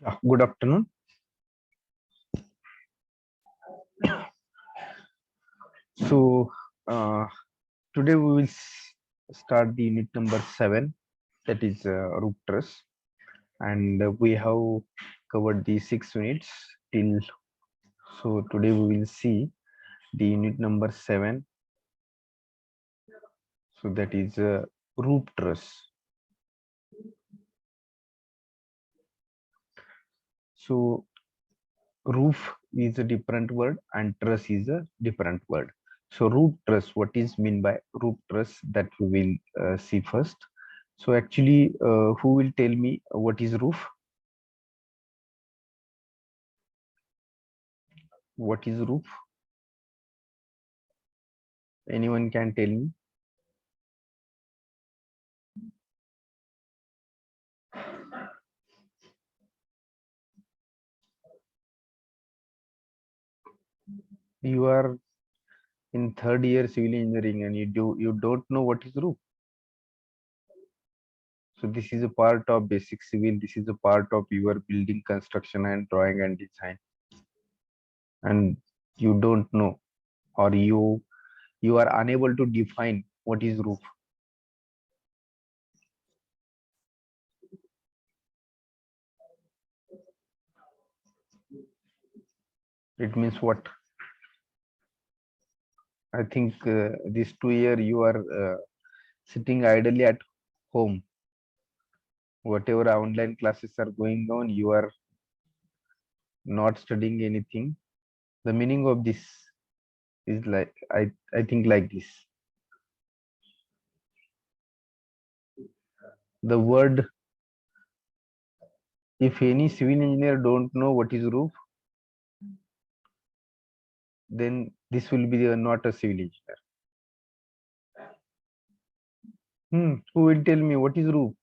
Yeah, good afternoon. So, uh, today we will start the unit number 7, that is roof truss, and we have covered the 6 units till. So, today we will see the unit number 7, so that is roof truss. So, roof is a different word and truss is a different word. So, roof truss, what is mean by roof truss, that we will see first. So actually, who will tell me what is roof? What is roof? Anyone can tell me? You are in third year civil engineering and you don't know what is roof. So this is a part of basic civil. This is a part of your building construction and drawing and design. And you don't know, or you are unable to define what is roof. It means what? I think this 2 year you are sitting idly at home. Whatever online classes are going on, you are not studying anything. The meaning of this is like I think like this. The word, if any civil engineer don't know what is roof, then this will be not a civil engineer. Who will tell me what is roof?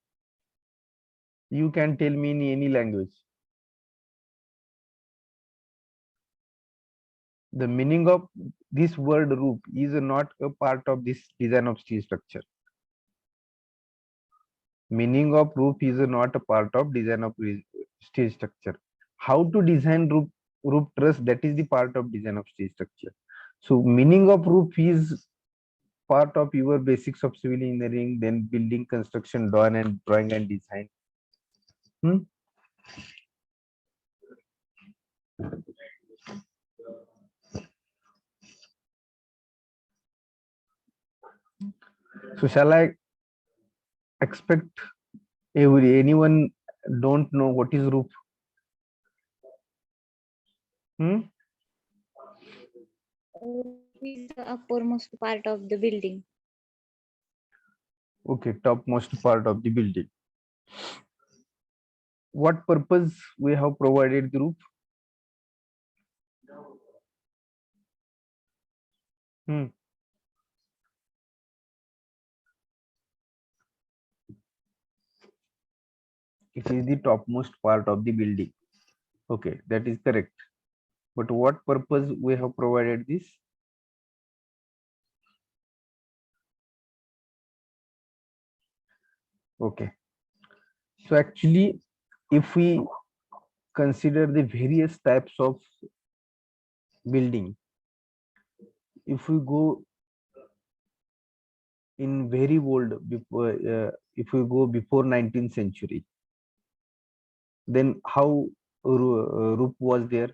You can tell me in any language. The meaning of this word roof is not a part of this design of steel structure. Meaning of roof is not a part of design of steel structure. How to design roof truss, that is the part of design of steel structure. So meaning of roof is part of your basics of civil engineering, then building construction drawing and design. So shall I expect anyone don't know what is roof? Is the uppermost part of the building. Okay, topmost part of the building. What purpose we have provided the roof? It is the topmost part of the building. Okay, that is correct. But what purpose we have provided this? Okay. So actually, if we consider the various types of building, if we go in very old, before if we go before 19th century, then how roof was there?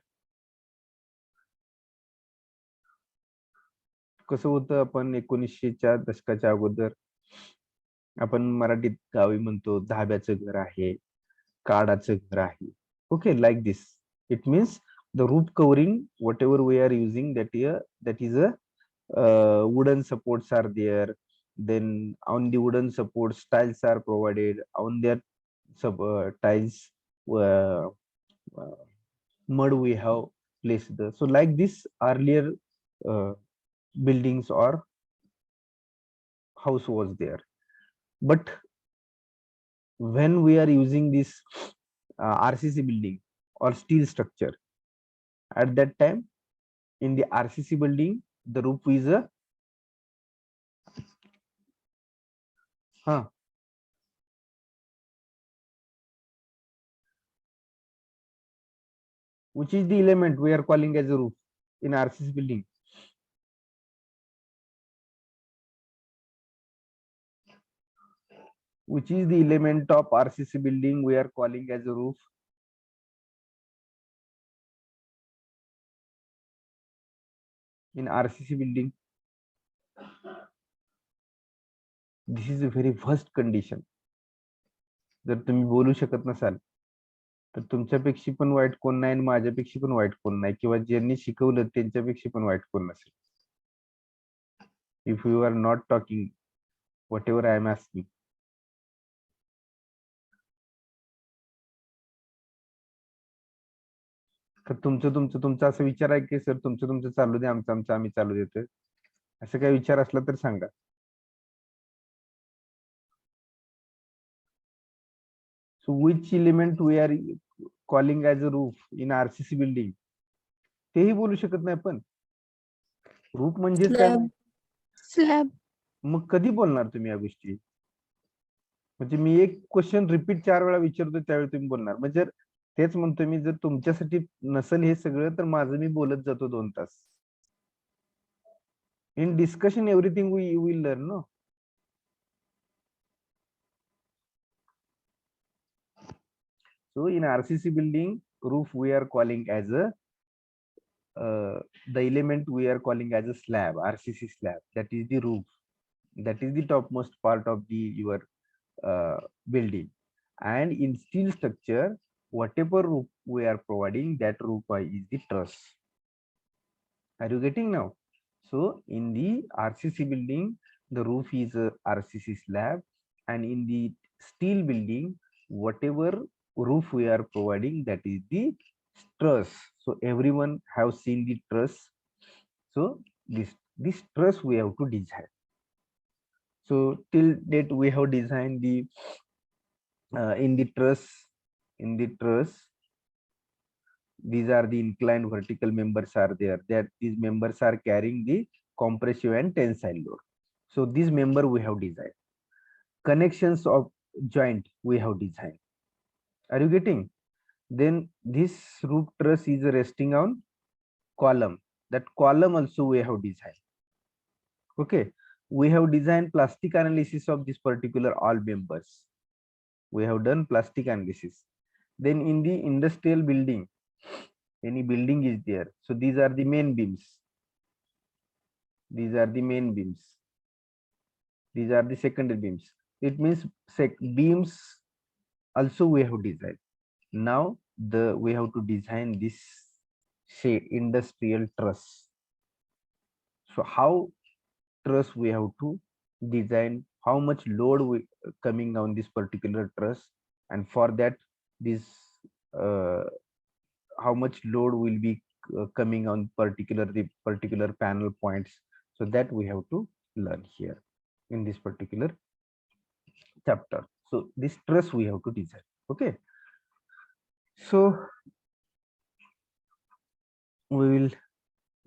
कसं होतं, आपण 1900च्या दशकाच्या अगोदर आपण मराठीत Gavi म्हणतो धाब्याचं घर आहे, काडाचं घर आहे. Okay, like this. It means the roof covering, whatever we are using, that is a wooden supports are there. Then on the wooden supports, tiles are provided. On their tiles, uh, uh, mud we have placed. So like this, earlier uh, buildings or house was there. But when we are using this RCC building or steel structure, at that time in the RCC building, the roof is a Which is the element we are calling as a roof in RCC building? Which is the element of RCC building we are calling as a roof? In RCC building, this is a very first condition. जर तुम्ही बोलू शकत नसाल तर तुमच्यापेक्षा पण white कोण नाही आणि माझ्यापेक्षा पण वाईट कोण नाही किंवा ज्यांनी शिकवलं त्यांच्यापेक्षा पण वाईट कोण नसेल. If you are not talking whatever I am asking, तर तुमचा असं विचार आहे की सर तुमचं चालू दे, आमचं आम्ही चालू देतोय, असं काही विचार असला तर सांगा. So which element we are calling as a roof in RCC building? तेही बोलू शकत नाही आपण. रूफ म्हणजेच काय? Slab. मग कधी बोलणार तुम्ही या गोष्टी? म्हणजे मी एक क्वेश्चन रिपीट 4 वेळा विचारतो त्यावेळी तुम्ही बोलणार. म्हणजे तेच म्हणतो मी, जर तुमच्यासाठी नसेल हे सगळं तर माझं मी बोलत जातो 2 तास. In discussion everything we will learn, no. So in RCC building, roof we are calling as a the element we are calling as a slab, RCC slab. That is the roof. That is the topmost part of the your building. And in steel structure, whatever roof we are providing, that roof is the truss. Are you getting now? So in the RCC building, the roof is a RCC slab, and in the steel building, whatever roof we are providing, that is the truss. So everyone have seen the truss. So this truss we have to design. So till date we have designed the in the truss. These are the inclined vertical members are there. That these members are carrying the compressive and tensile load. So this member we have designed. Connections of joint we have designed. Are you getting? Then this roof truss is resting on column. That column also we have designed. Okay. We have designed plastic analysis of this particular all members. We have done plastic analysis. Then in the industrial building, any building is there. So these are the main beams. These are the main beams. These are the secondary beams. It means beams also we have designed. Now we have to design this industrial truss. So how truss we have to design, how much load we coming on this particular truss, and for that this how much load will be coming on particular panel points. So that we have to learn here in this particular chapter. So this truss we have to design. Okay, so we will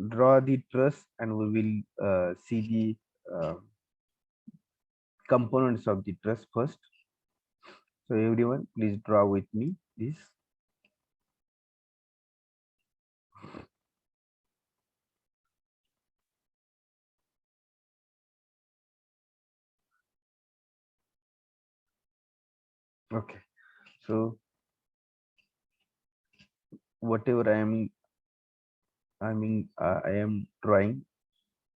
draw the truss and we will see the components of the truss first. So everyone please draw with me this. Okay, so whatever I am drawing,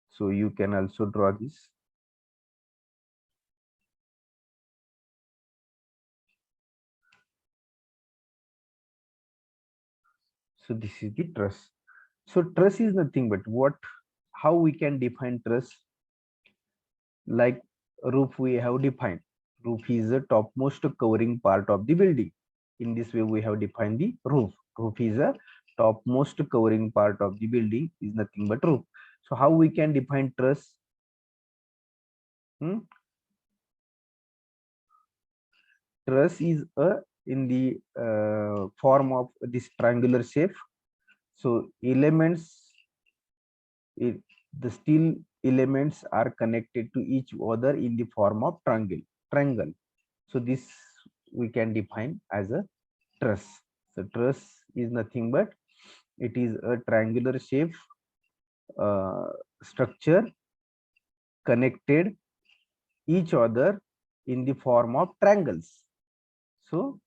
so you can also draw this. So this is the truss. So truss is nothing but how we can define truss. Like roof we have defined. Roof is the topmost covering part of the building. In this way we have defined the roof. Roof is a topmost covering part of the building, is nothing but roof. So how we can define truss? Truss is in the form of this triangular shape. So elements, the steel elements are connected to each other in the form of triangle. So this we can define as a truss. So truss is nothing but It is a triangular shape structure connected each other in the form of triangles. So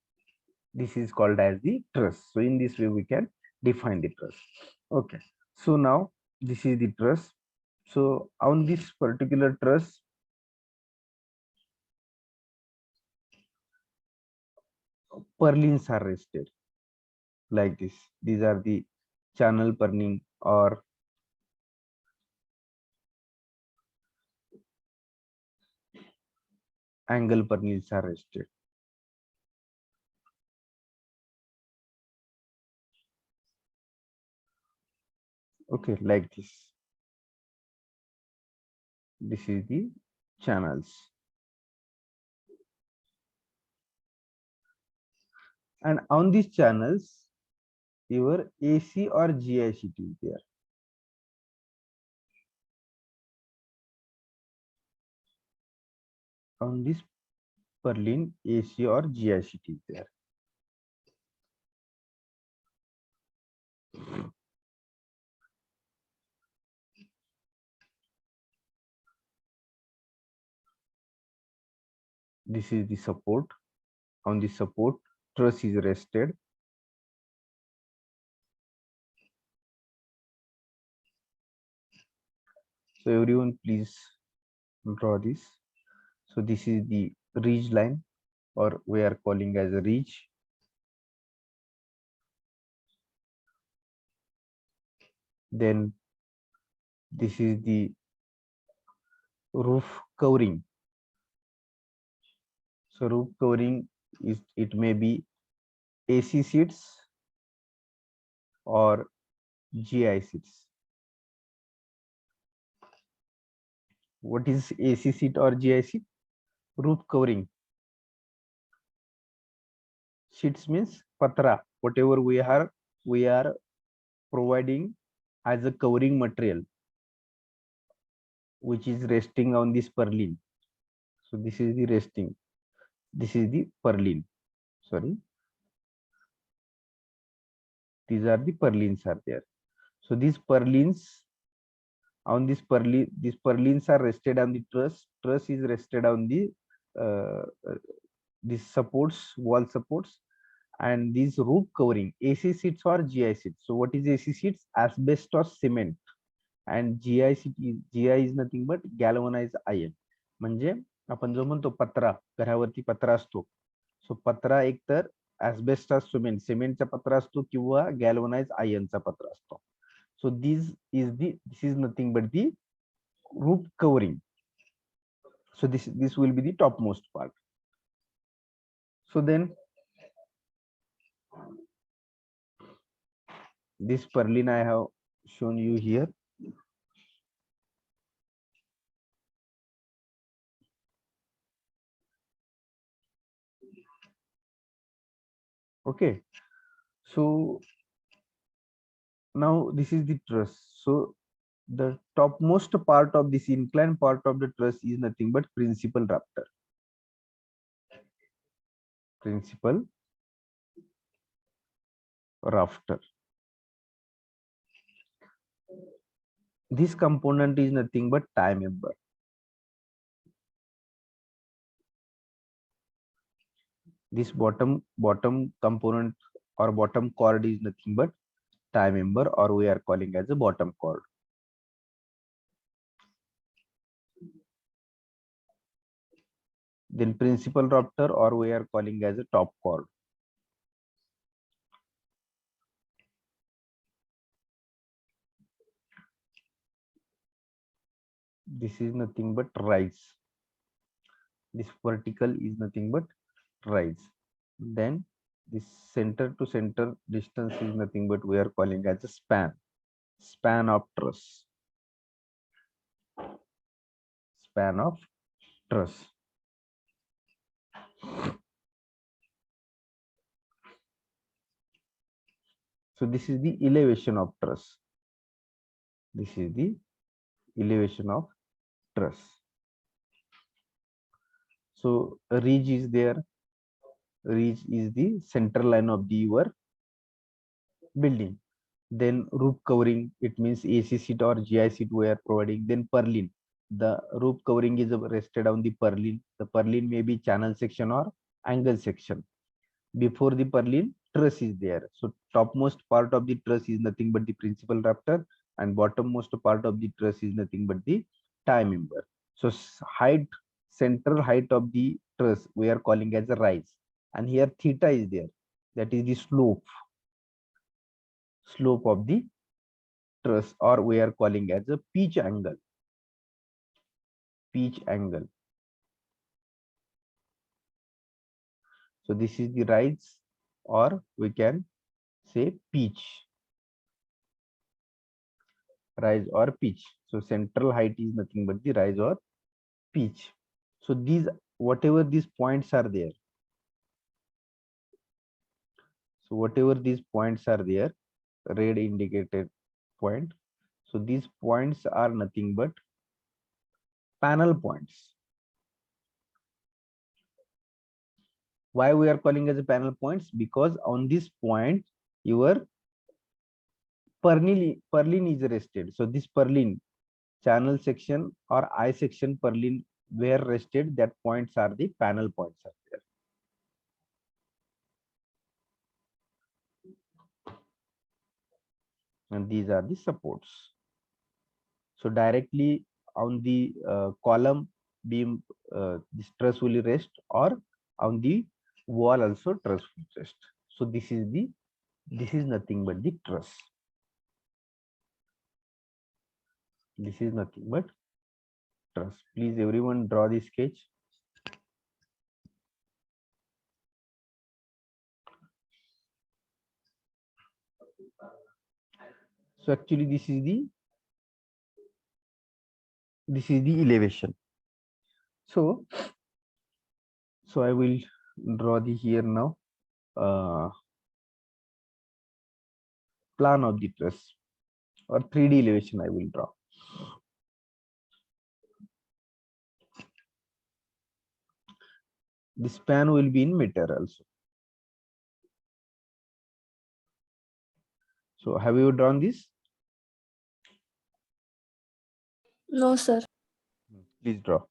this is called as the truss. So in this way we can define the truss. Okay, so now this is the truss. So on this particular truss, purlins are rested like this. These are the channel purling or angle purlins are rested. Okay, like this. This is the channels. And on these channels, your AC or GIC is there. On this purlin, AC or GIC is there. This is the support. On the support, truss is rested. So everyone please draw this. So this is the ridge line, or we are calling as a ridge. Then this is the roof covering. So roof covering is, it may be AC sheets or GI sheets. What is AC sheet or GI sheet? Roof covering. Sheets means patra, whatever we are providing as a covering material, which is resting on this purlin. So this is the resting. This is the purlin. Sorry. These are the purlins are there. So these purlins, on this purlin, these purlins are rested on the truss. Truss is rested on the these supports, wall supports, and these roof covering, AC sheets or GI sheets. So what is AC sheets? Asbestos cement. And GI sheet is, GI is nothing but galvanized iron. म्हणजे आपण जो म्हणतो पत्रा, घरावरती पत्रा असतो. सो पत्रा एक तर ऍस्बेस्टस सिमेंट, सिमेंटचा पत्रा असतो किंवा गॅल्वनाइज आयर्नचा पत्रा असतो. So this is nothing but the roof covering. So this will be the topmost part. So then this purlin I have shown you here. Okay, so now this is the truss. So the topmost part of this inclined part of the truss is nothing but principal rafter. Principal rafter. This component is nothing but tie member. This bottom component or bottom chord is nothing but tie member, or we are calling as a bottom chord. Then principal rafter, or we are calling as a top chord. This is nothing but rise. This vertical is nothing but rise. Then this center to center distance is nothing but we are calling as a span of truss. Span of truss. So this is the elevation of truss. This is the elevation of truss. So a ridge is there. Ridge is the center line of the your building. Then roof covering, it means AC sheet or GI sheet we are providing. Then purlin, the roof covering is rested on the purlin. The purlin may be channel section or angle section. Before the purlin, truss is there. So topmost part of the truss is nothing but the principal rafter, and bottommost part of the truss is nothing but the tie member. So height, central height of the truss we are calling as a rise, and here theta is there, that is the slope of the truss, or we are calling as a pitch angle. So this is the rise, or we can say pitch, rise or pitch. So central height is nothing but the rise or pitch. So these, whatever these points are there, so whatever these points are there, red indicated point, so these points are nothing but panel points. Why we are calling as a panel points? Because on this point your purlin is rested. So this purlin, channel section or I section purlin where rested, that points are the panel points are there. And these are the supports. So directly on the column beam, this truss will rest, or on the wall also truss will rest. So this is nothing but the truss. This is nothing but truss. Please everyone draw the sketch. So actually this is the elevation. So I will draw the here now plan of the truss, or 3D elevation I will draw. The span will be in meter also. So have you drawn this? No, sir. Please draw.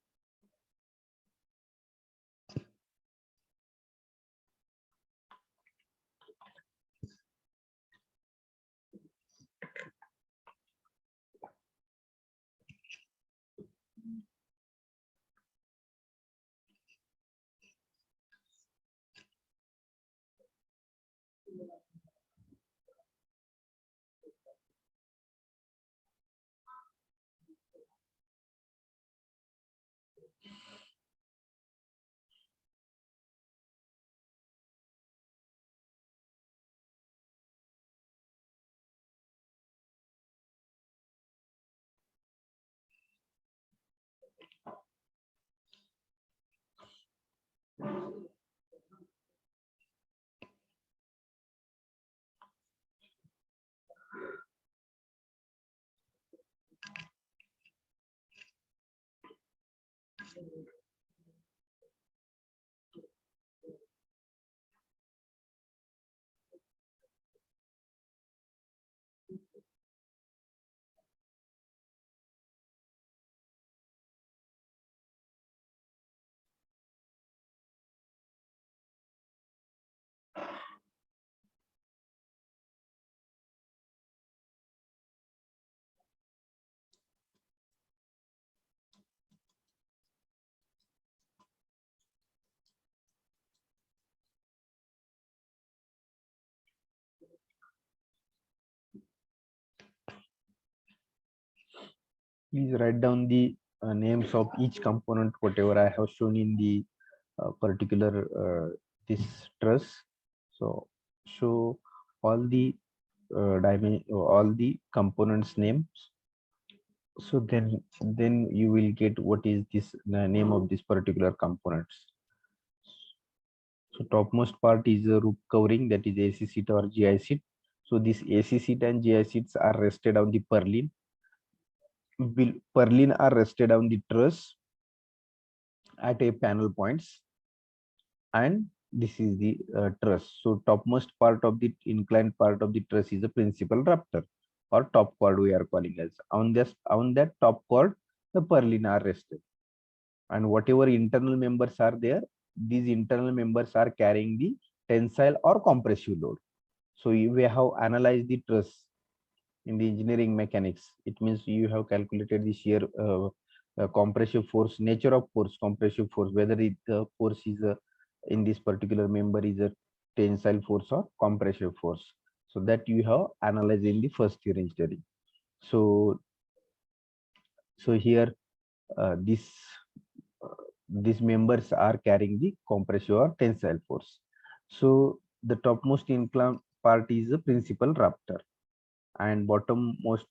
Please write down the names of each component, whatever I have shown in the particular this truss. So show all the all the components names. So then you will get what is this name of this particular components. So topmost part is the roof covering, that is AC sheet or GI sheet. So this AC sheet and GI sheets are rested on the purlin. Purlin are rested on the truss at a panel points, and this is the truss. So topmost part of the inclined part of the truss is the principal rafter or top chord we are calling as. On that top chord, the purlin are rested. And whatever internal members are there, these internal members are carrying the tensile or compressive load. So we have analyzed the truss in the engineering mechanics. It means you have calculated the shear compressive force, nature of force, compressive force, whether the force is in this particular member is a tensile force or compressive force. So that you have analyzed in the first year engineering. So here these members are carrying the compressive or tensile force. So the topmost inclined part is the principal rafter, and bottommost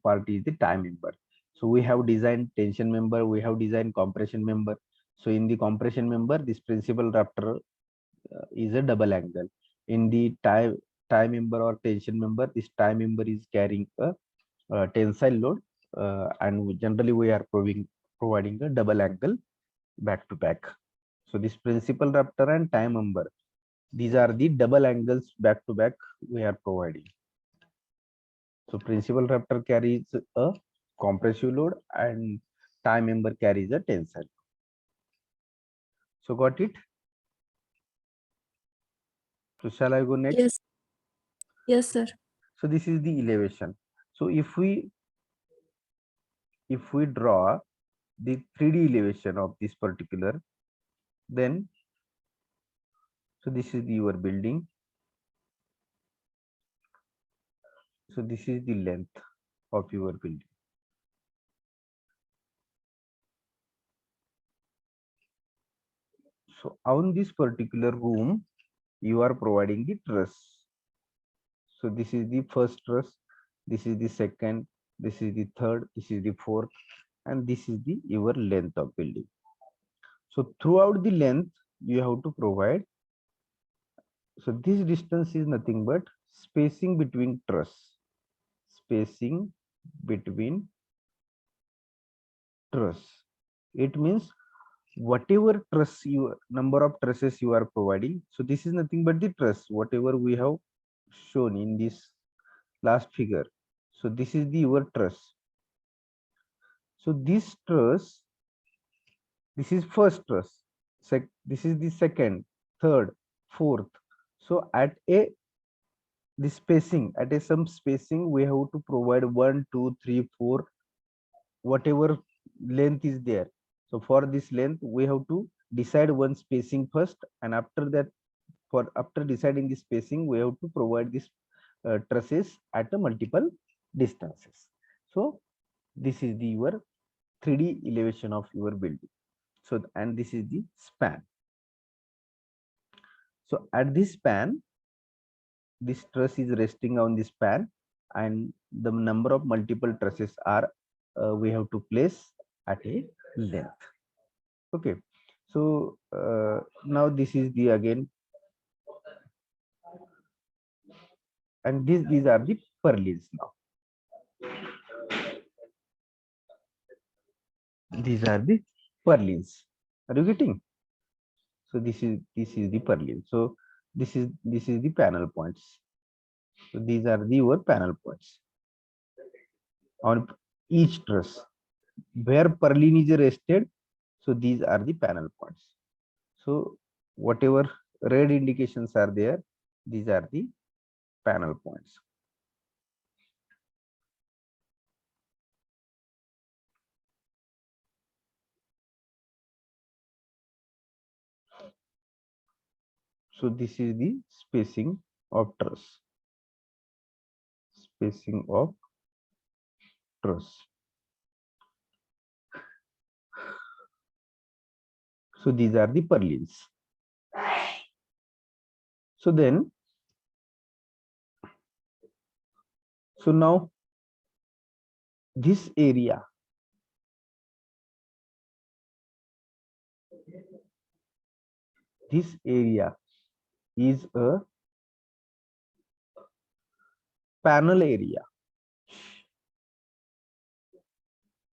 part is the tie member. So we have designed tension member, we have designed compression member. So in the compression member, this principal rafter is a double angle. In the tie member or tension member, this tie member is carrying a tensile load, and generally we are providing a double angle back to back. So this principal rafter and tie member, these are the double angles back to back we are providing. So principal rafter carries a compressive load and tie member carries a tensile. So got it? So shall I go next? Yes. Yes, sir. So this is the elevation. So if we draw the 3D elevation of this particular, then so this is your building. So this is the length of your building. So on this particular room, you are providing the truss. So this is the first truss, this is the second, this is the third, this is the fourth, and this is the your length of building. So throughout the length, you have to provide. So this distance is nothing but spacing between truss. Spacing between truss. It means whatever truss number of trusses you are providing. So this is nothing but the truss, whatever we have shown in this last figure. So this is the your truss. So this truss, this is first truss. This is the second, third, fourth. So at some spacing, we have to provide 1, 2, 3, 4, whatever length is there. So for this length, we have to decide one spacing first, and after that, after deciding the spacing, we have to provide this trusses at a multiple distances. So this is the your 3D elevation of your building. So and this is the span. So at this span, this truss is resting on this span, and the number of multiple trusses are we have to place at a length. Okay. So now this is the again, and these are the purlins now. These are the purlins. Are you getting? So this is the purlin. So this is the panel points. So these are the your panel points on each truss. Where purlin is rested, so these are the panel points. So whatever red indications are there, these are the panel points. So this is the spacing of truss. Spacing of truss. So these are the purlins. So then, so now this area, is a panel area.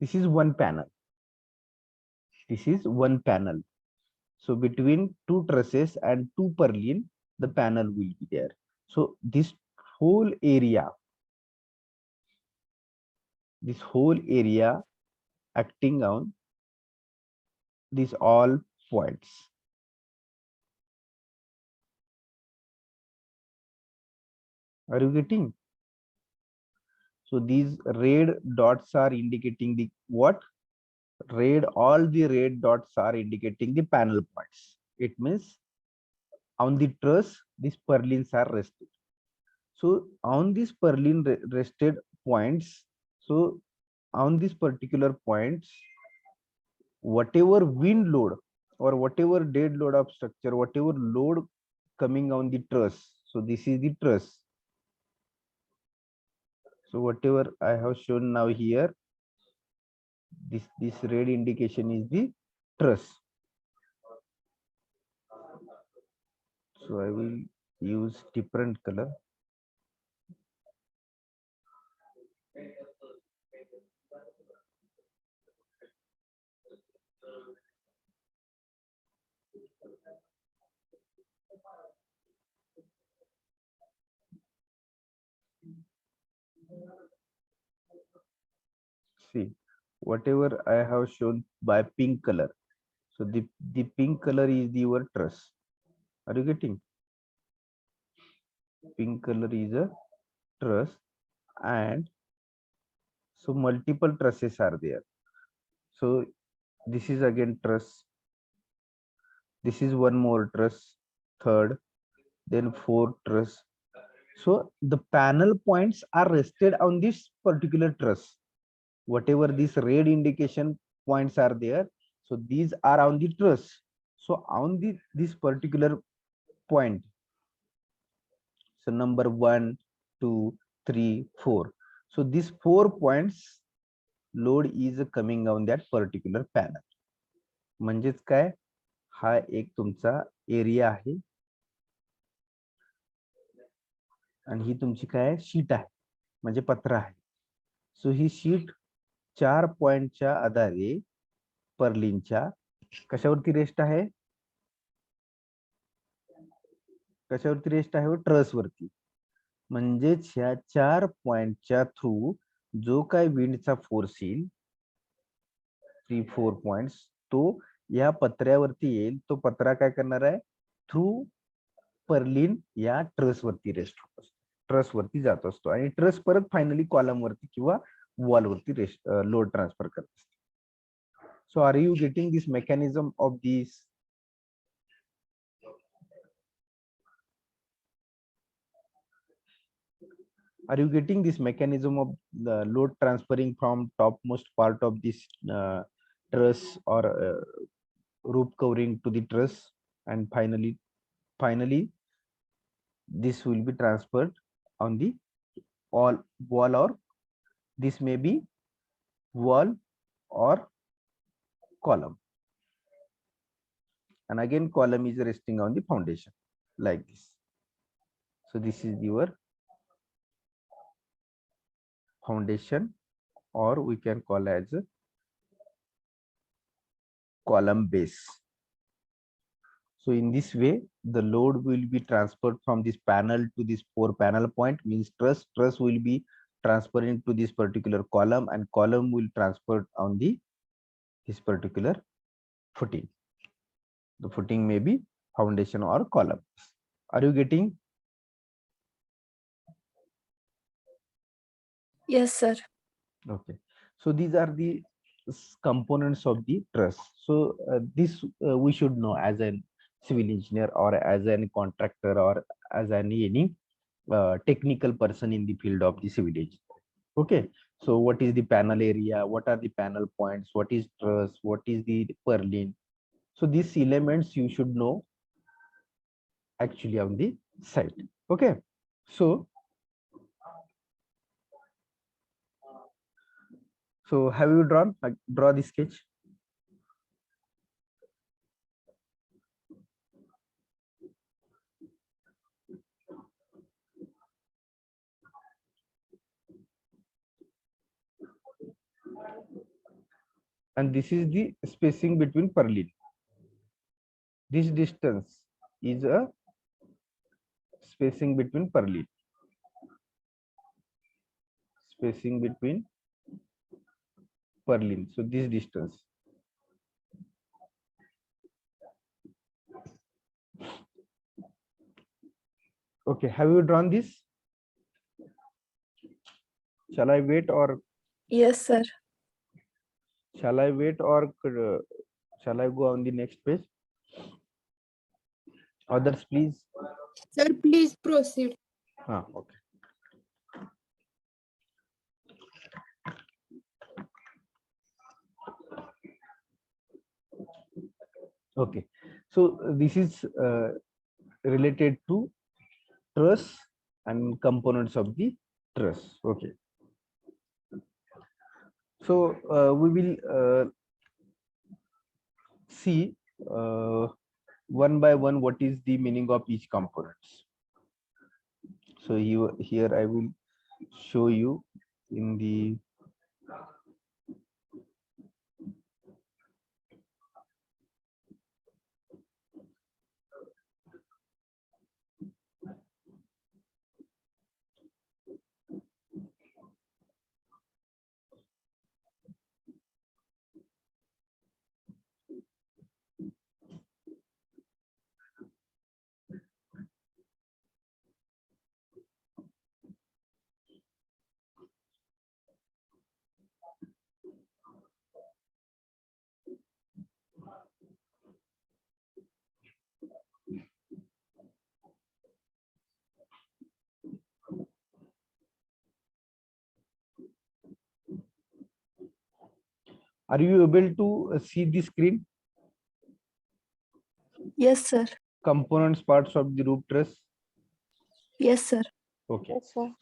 This is one panel. This is one panel. So between two trusses and two purlin, the panel will be there. So this whole area acting on these all points. Are you getting? So these red dots are indicating the what? All the red dots are indicating the panel points. It means on the truss, these purlins are rested. So on these purlin rested points, so on these particular points, whatever wind load or whatever dead load of structure, whatever load coming on the truss, so this is the truss. So whatever I have shown now here, this red indication is the truss. So I will use different color. See, whatever I have shown by pink color. So the pink color is your truss. Are you getting? Pink color is a truss, and so multiple trusses are there. So this is again truss. This is one more truss, third, then fourth truss. So the panel points are rested on this particular truss. Whatever these red indication points are there, so these are on the truss. So on this particular point, so number 1, 2, 3, 4. So these 4 points load is coming on that particular panel. म्हणजेच काय, हा एक तुमचा area आहे आणि ही तुमची काय sheet आहे, म्हणजे पत्र आहे. सो ही शीट 4 पॉइंटच्या आधारे पर्लिनच्या कशावरती रेस्ट आहे, कशावरती रेस्ट आहे, ट्रस वरती. म्हणजेच ह्या 4 पॉइंटच्या थ्रू जो काय विंडचा फोर्स येईल, 3-4 पॉइंट्स, तो या पत्र्यावरती येईल. तो पत्रा काय करणार आहे, थ्रू पर्लिन या ट्रस वरती रेस्ट होत असतो, ट्रस वरती जात असतो आणि ट्रस परत फायनली कॉलम वरती किंवा वॉल वरती रेस्ट लोड ट्रान्सफर करत असते. So are you getting this mechanism of this? Are you getting this mechanism of the load transferring from topmost part of this truss or roof covering to the truss, and finally this will be transferred on the wall, or this may be wall or column, and again column is resting on the foundation like this. So this is your foundation, or we can call as a column base. So in this way, the load will be transferred from this panel to this 4 panel point, means truss will be transferring to this particular column, and column will transfer on this particular footing. The footing may be foundation or column. Are you getting? Yes, sir. Okay. So these are the components of the truss. So this we should know as a civil engineer, or as a contractor, or as any technical person in the field of the civil engineering. Okay. So what is the panel area? What are the panel points? What is truss? What is the purlin? So these elements you should know actually on the site. Okay. So have you draw the sketch? And this is the spacing between purlin. This distance is a spacing between purlin. Spacing between purlin. So this distance. Okay, have you drawn this? Shall I wait or Yes, sir. shall I wait or shall I go on the next page? Others, please. Sir, please proceed. Okay. Okay. So this is related to truss and components of the truss. Okay. So we will see one by one what is the meaning of each components. So here I will show you in the are you able to see the screen? Yes, sir. Components parts of the roof truss. Yes, sir. Okay. Yes, sir.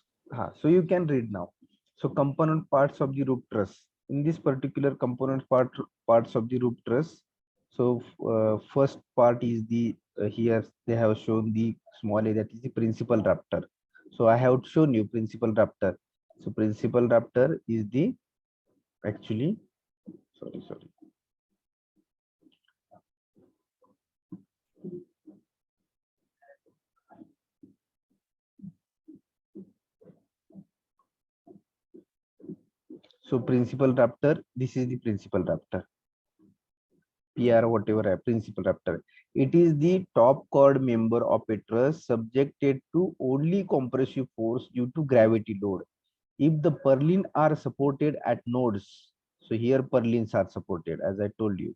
So you can read now. So component parts of the roof truss. In this particular component parts of the roof truss. So first part is the here they have shown the small a, that is the principal rafter. So I have shown you principal rafter. So principal rafter is the actually sorry. So principal rafter, this is the principal rafter. PR whatever principal rafter. It is the top chord member of a truss subjected to only compressive force due to gravity load. If the purlin are supported at nodes, so here purlins are supported as I told you.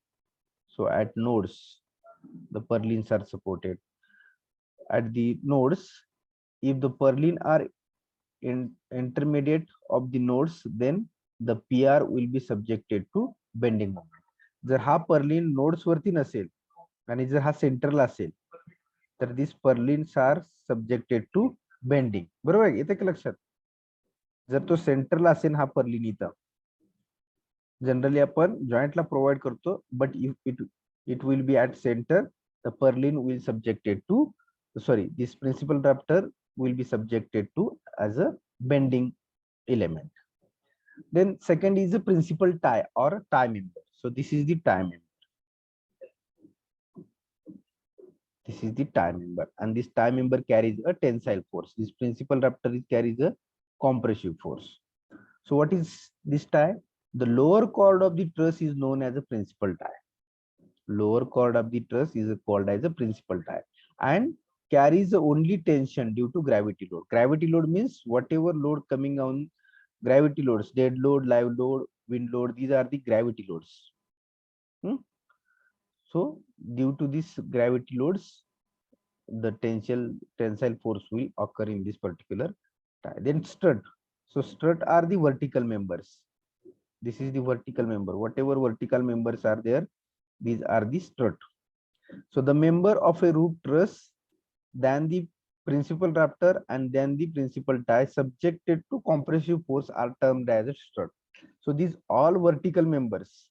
So at nodes, the purlins are supported. At the nodes, if the purlin are intermediate of the nodes, then the PR will be subjected to bending moment. जर हा Perlin nodes वरती नसेल आणि जर हा सेंटरला असेल तर this purlins are subjected to bending. बरोबर येते का लक्षात? जर तो सेंटरला असेल हा पर्लिन इथं जनरली आपण जॉइंटला प्रोव्हाइड करतो, but if it will be at center, the purlin will subjected to this principal rafter will be subjected to as a bending element. Then second is the principal tie or tie member. So this is the tie member. This is the tie member, and this tie member carries a tensile force. This principal rafter carries a compressive force. So what is this tie? The lower chord of the truss is known as a principal tie. Lower chord of the truss is called as a principal tie and carries the only tension due to gravity load. Gravity load means whatever load coming on, gravity loads, dead load, live load, wind load, these are the gravity loads. So due to this gravity loads, the tensile force will occur in this particular tie. Then strut. So strut are the vertical members. This is the vertical member. Whatever vertical members are there, these are the strut. So the member of a roof truss, then the principal rafter and then the principal tie subjected to compressive force are termed as a strut. So these all vertical members,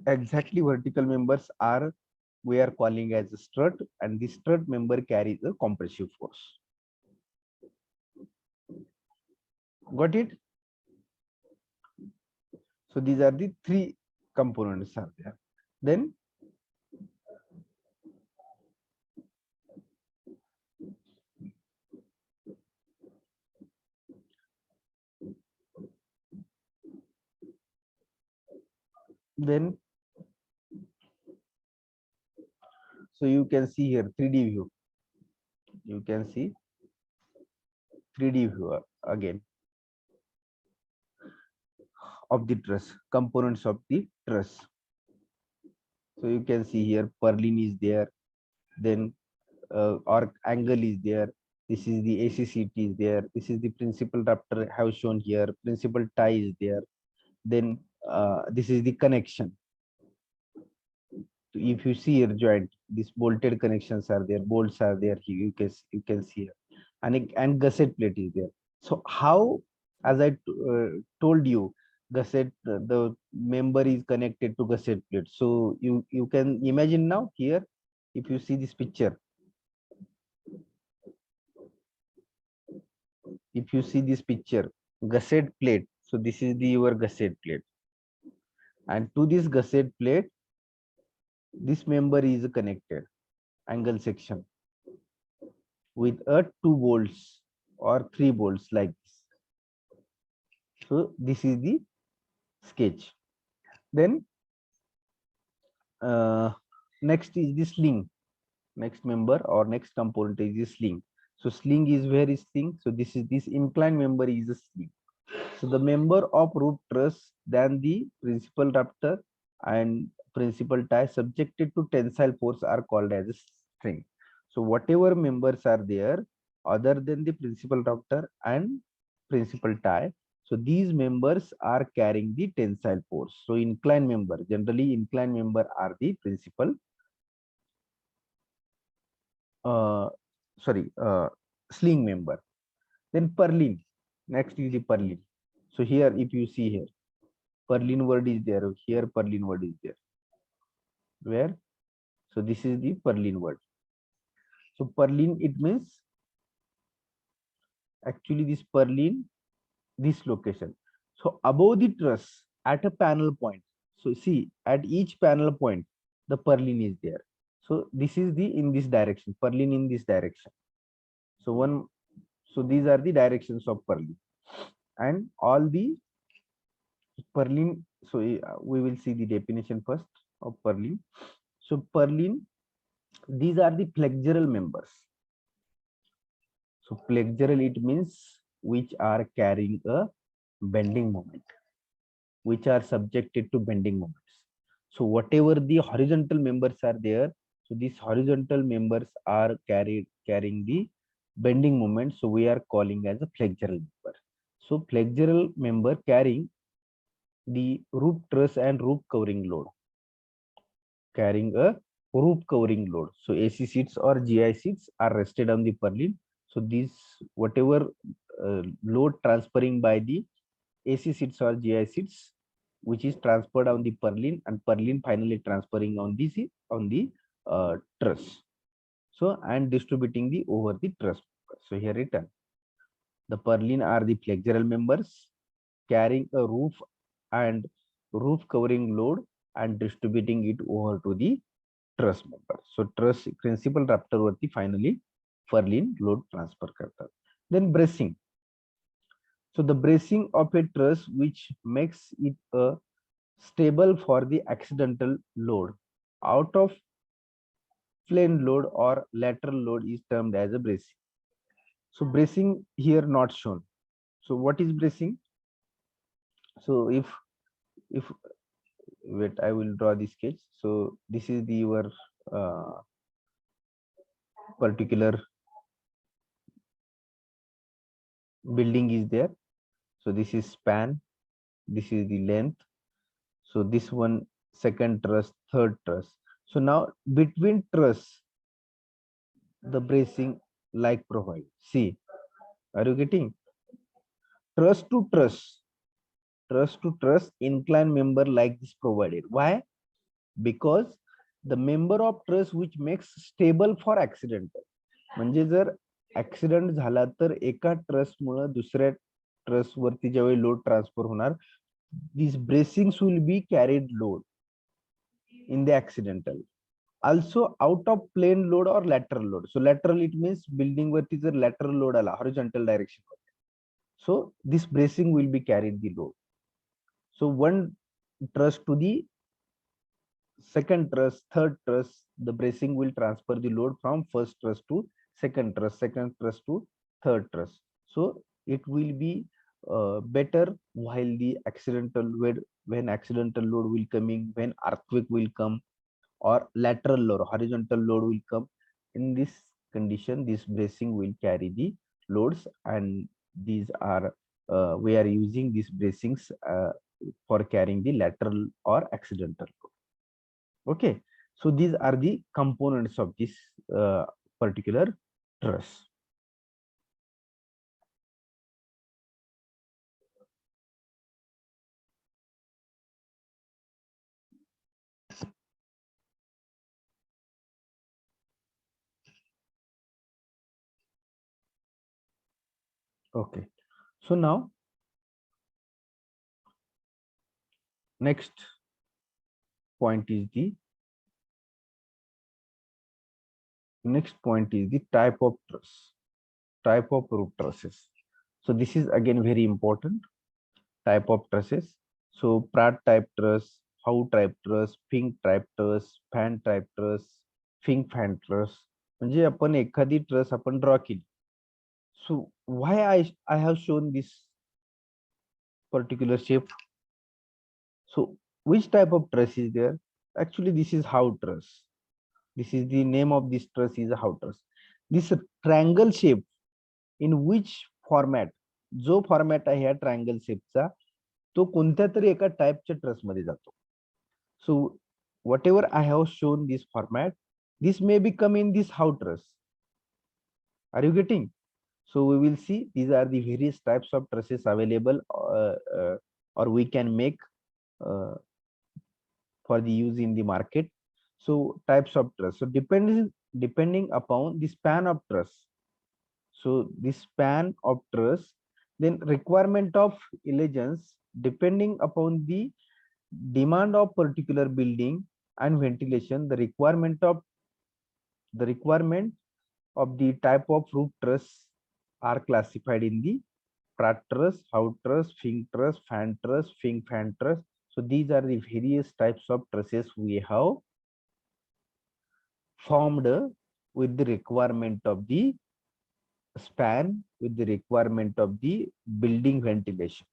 exactly vertical members are we are calling as a strut, and the strut member carries a compressive force. Got it? So these are the three components are there. Then so you can see here 3D view. You can see 3D view again of the truss, components of the truss. So you can see here purlin is there, then arc angle is there. This is the AC seat is there. This is the principal rafter have shown here. Principal tie is there. Then this is the connection. If you see your joint, these bolted connections are there, bolts are there. You can see here. And gusset plate is there. So how, as I told you, gusset the member is connected to gusset plate. So you can imagine now here, if you see this picture, if you see this picture, gusset plate. So this is the your gusset plate, and to this gusset plate, this member is connected, angle section, with a 2 bolts or 3 bolts like this. So this is the sketch. Then next is the sling. Next member or next component is the sling. So sling is where is sling? So this inclined member is a sling. So the member of roof truss than the principal rafter and principal tie subjected to tensile force are called as a string. So whatever members are there other than the principal rafter and principal tie, so these members are carrying the tensile force. So inclined member, generally inclined member are the principal sling member. Then purlin, next is the purlin. So here if you see here, purlin word is there, here purlin word is there. Where? So this is the purlin word. So purlin, it means actually this purlin, this location. So above the truss at a panel point. So see, at each panel point, the purlin is there. So this is the in this direction, purlin in this direction. So these are the directions of purlin, and all the purlin. So we will see the definition first of purlin. So purlin, these are the flexural members. So flexural, it means which are carrying a bending moment, which are subjected to bending moments. So whatever the horizontal members are there, so these horizontal members are carrying the bending moment. So we are calling as a flexural member. So flexural member carrying the roof truss and roof covering load, carrying a roof covering load. So AC seats or GI seats are rested on the purlin. So these whatever load transferring by the AC seats or GI seats, which is transferred on the purlin, and purlin finally transferring on the truss. So and distributing the over the truss. So here written, the purlin are the flexural members carrying a roof and roof covering load and distributing it over to the truss member. So truss principal rafter वरती finally purlin load transfer करतात. Then bracing. So the bracing of a truss which makes it a stable for the accidental load out of plane load or lateral load is termed as a bracing. So bracing here not shown. So what is bracing? So if wait, I will draw the sketch. So this is the your particular building is there. So this is span, this is the length. So this one second truss, third truss. So now between truss, the bracing like provide. See, are you getting? Truss to truss incline member like this provided. Why? Because the member of truss which makes stable for accidental. म्हणजे जर accident झाला तर एका truss मुळे दुसऱ्या truss वरती ज्यावेळी load transfer होणार, these bracings will be carried load. in the accidental. Also out of plane load or lateral load. So lateral, it means building what is a lateral load ala horizontal direction. So this bracing will be carried the load. So one truss to the second truss, third truss, the bracing will transfer the load from first truss to second truss to third truss. So it will be better while the accidental load, when accidental load will coming, when earthquake will come, or lateral load, horizontal load will come. In this condition, this bracing will carry the loads, and these are we are using these bracings for carrying the lateral or accidental load. Okay, so these are the components of this particular truss. Okay, so now next point is the type of truss, type of roof trusses. So this is again very important. Type of trusses. So Pratt type truss, Howe type truss, Fink type truss, fan type truss, Fink fan truss. म्हणजे आपण एखादी truss आपण draw केली. So why I have shown this particular shape? So which type of truss is there? Actually, this is Howe truss. This is the name of this truss is a Howe truss. This triangle shape, in which format, जो format आहे या triangle शेपचा, तो कोणत्या तरी एका टाइपच्या truss मध्ये जातो. So whatever I have shown this format, this may be come in this Howe truss. Are you getting? So we will see these are the various types of trusses available or we can make for the use in the market. So types of truss. So depending upon the span of truss. So this span of truss, then requirement of elegance depending upon the demand of particular building and ventilation, the requirement of the type of roof truss are classified in the Pratt truss, Howe truss, Fink truss, fan truss, Fink fan truss. So these are the various types of trusses we have formed with the requirement of the span, with the requirement of the building ventilation.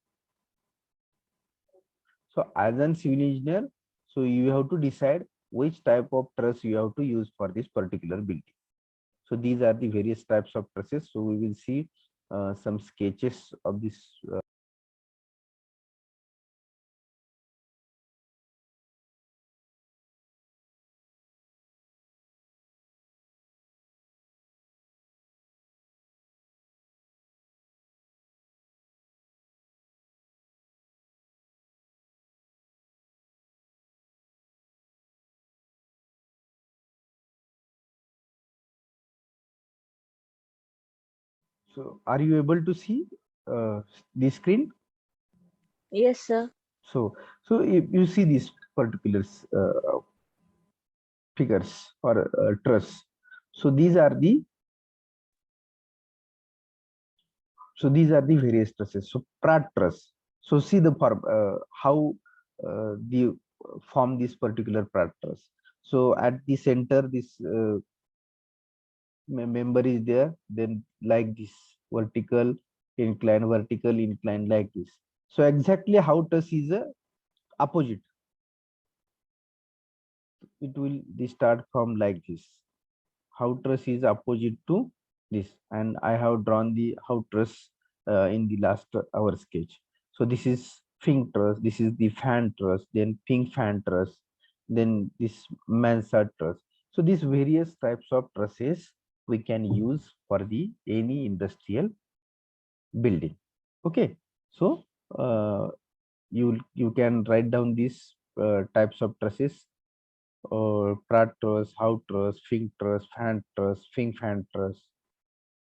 So as an civil engineer, so you have to decide which type of truss you have to use for this particular building. So these are the various types of trusses. So we will see some sketches of this. So are you able to see the screen? Yes, sir. So if you see these particular figures or truss, so these are the various trusses. So Pratt truss. So see the form how the form this particular Pratt truss. So at the center, this member is there, then like this vertical incline like this. So exactly how truss is a opposite. It will start from like this. How truss is opposite to this, and I have drawn the how truss in the last hour sketch. So this is Fink truss, this is the fan truss, then Fink fan truss, then this mansard truss. So these various types of trusses we can use for the any industrial building. Okay, so you can write down these types of trusses, or Pratt truss, Howe truss, Fink truss, fan truss, Fink fan truss.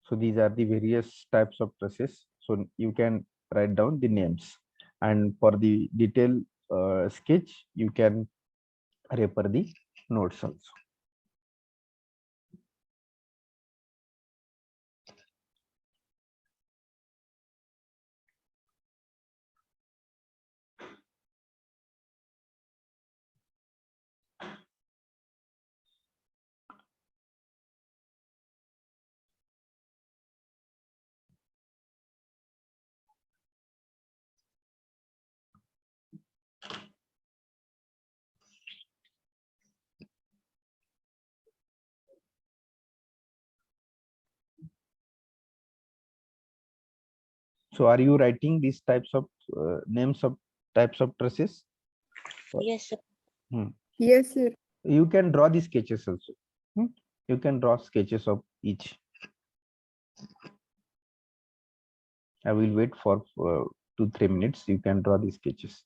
So these are the various types of trusses. So you can write down the names, and for the detailed sketch, you can refer the notes also. So are you writing these types of names of types of trusses? Yes, sir. Yes, sir. You can draw the sketches also. You can draw sketches of each. I will wait for 2-3 minutes. You can draw the sketches.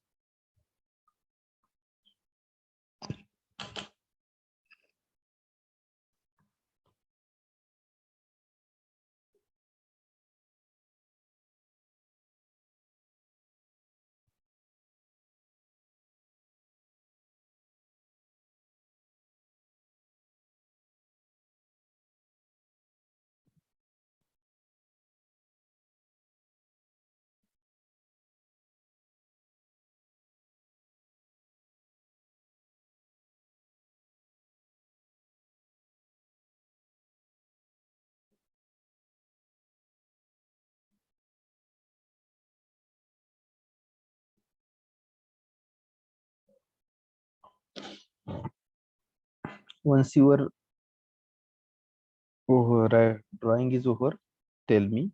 Once your drawing is over, tell me.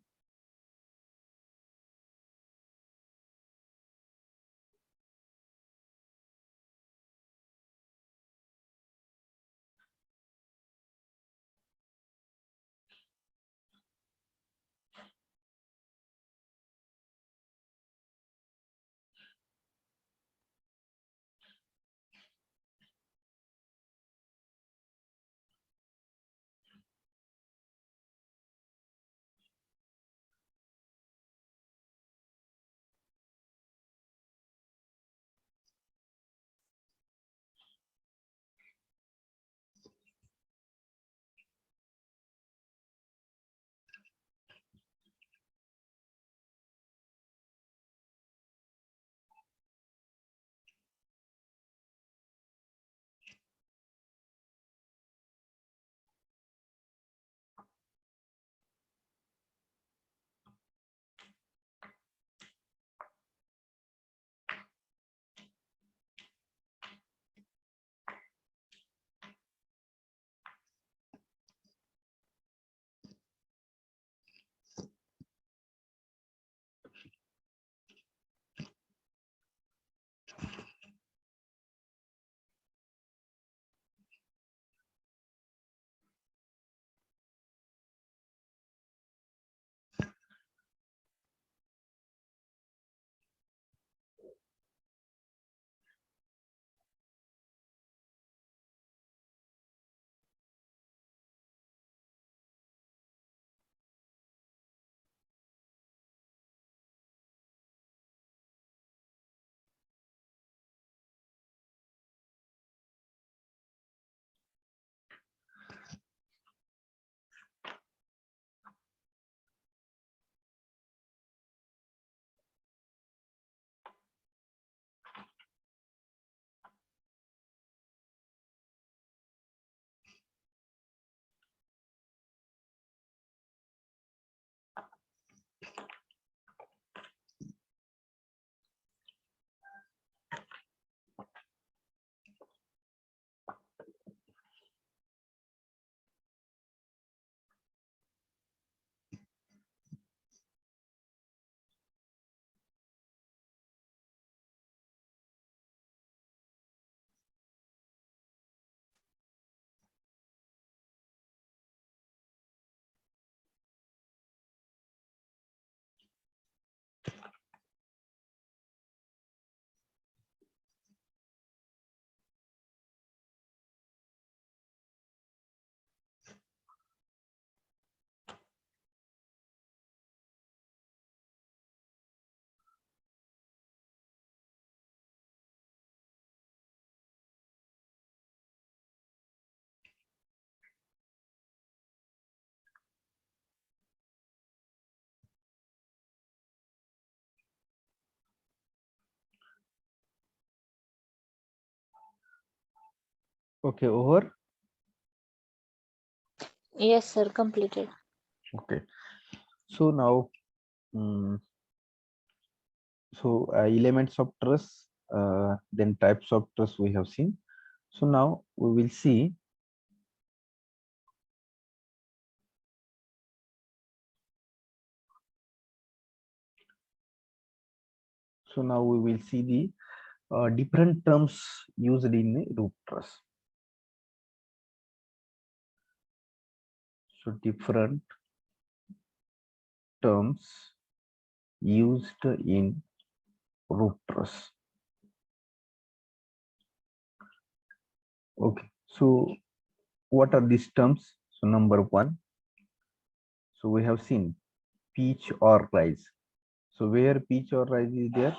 Okay, over. Yes, sir. Completed. Okay. So now, elements of truss, then types of truss we have seen. So now we will see. So now we will see the different terms used in a roof truss. So different terms used in roof truss. Okay. So what are these terms? So number one. So we have seen pitch or rise. So where pitch or rise is there?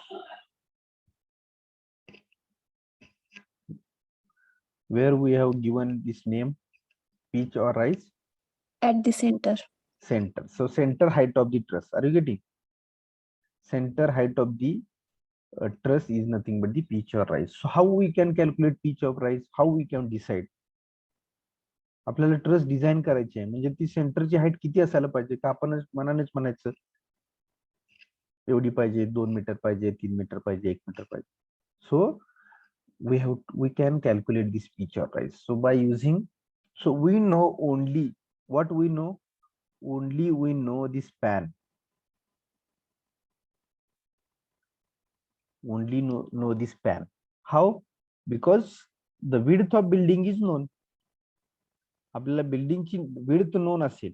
Where we have given this name, pitch or rise? At the center. Center. So center height of the truss. Are you getting? Center height of the truss is nothing but the pitch or rise. So how we can calculate pitch of rise? How we can decide? आपल्याला truss design करायची आहे म्हणजे ती सेंटरची height किती असायला पाहिजे का आपण मनानेच म्हणायचं एवढी पाहिजे 2 मीटर पाहिजे 3 मीटर पाहिजे 1 मीटर पाहिजे सो we can calculate this pitch or rise. So by using, so we know only what we know, only we know the span, only know the span. How? Because the width of building is known. आपल्याला बिल्डिंगची width known असेल,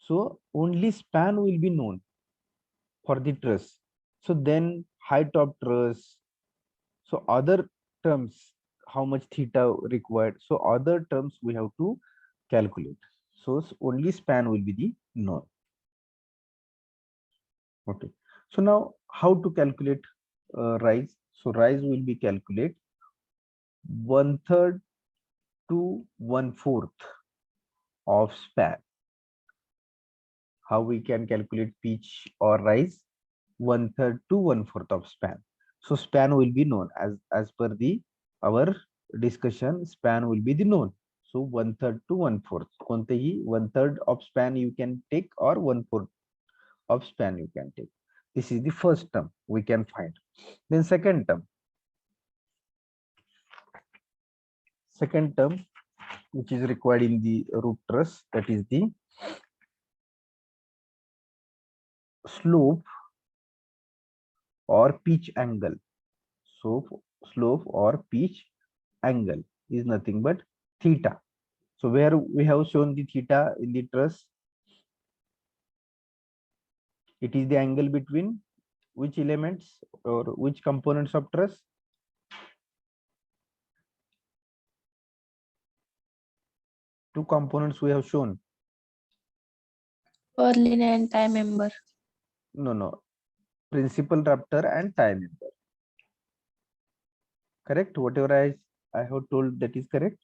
so only span will be known for the truss. So then height of truss, so other terms, how much theta required, so other terms we have to calculate. So only span will be the known. Okay. So now how to calculate rise? So rise will be calculate 1/3 to 1/4 of span. How we can calculate pitch or rise? 1/3 to 1/4 of span. So span will be known as per the our discussion. Span will be the known. So 1/3 to 1/4. कोणतेही 1/3 of span you can take or 1/4 of span you can take. This is the first term we can find. Then second term. Second term which is required in the roof truss, that is the slope or pitch angle. So slope or pitch angle is nothing but theta. So where we have shown the theta in the truss, it is the angle between which elements or which components of truss? Two components we have shown. Purlin and tie member. No, principal rafter and tie member. Correct? Whatever I have told, that is correct.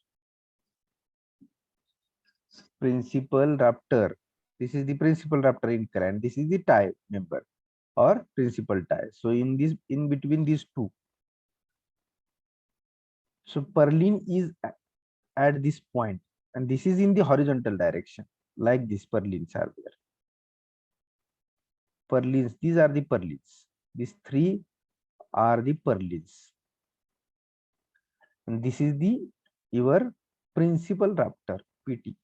Principal rafter. This is the principal rafter in current. This is the tie member or principal tie. So in this, in between these two. So purlin is at this point, and this is in the horizontal direction, like this purlins are there. Purlins, these are the purlins. These three are the purlins. And this is the your principal rafter, PT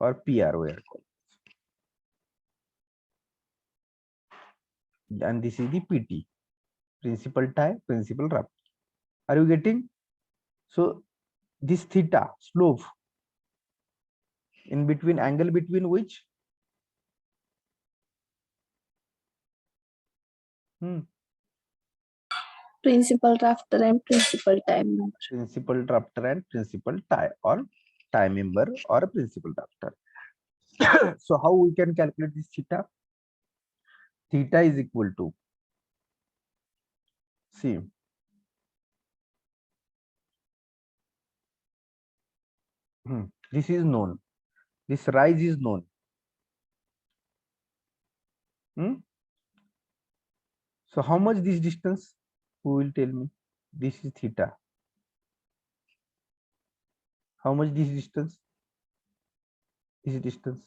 or PR we are calling. And this is the PT, principal tie, principal rafter. Are you getting? So this theta slope in between, angle between which? Principal rafter and principal tie member. Principal rafter and principal tie or tie member or principal rafter. So how we can calculate this theta? Theta is equal to, see, this is known, this rise is known. So how much this distance? Who will tell me? This is theta. How much this distance? This distance.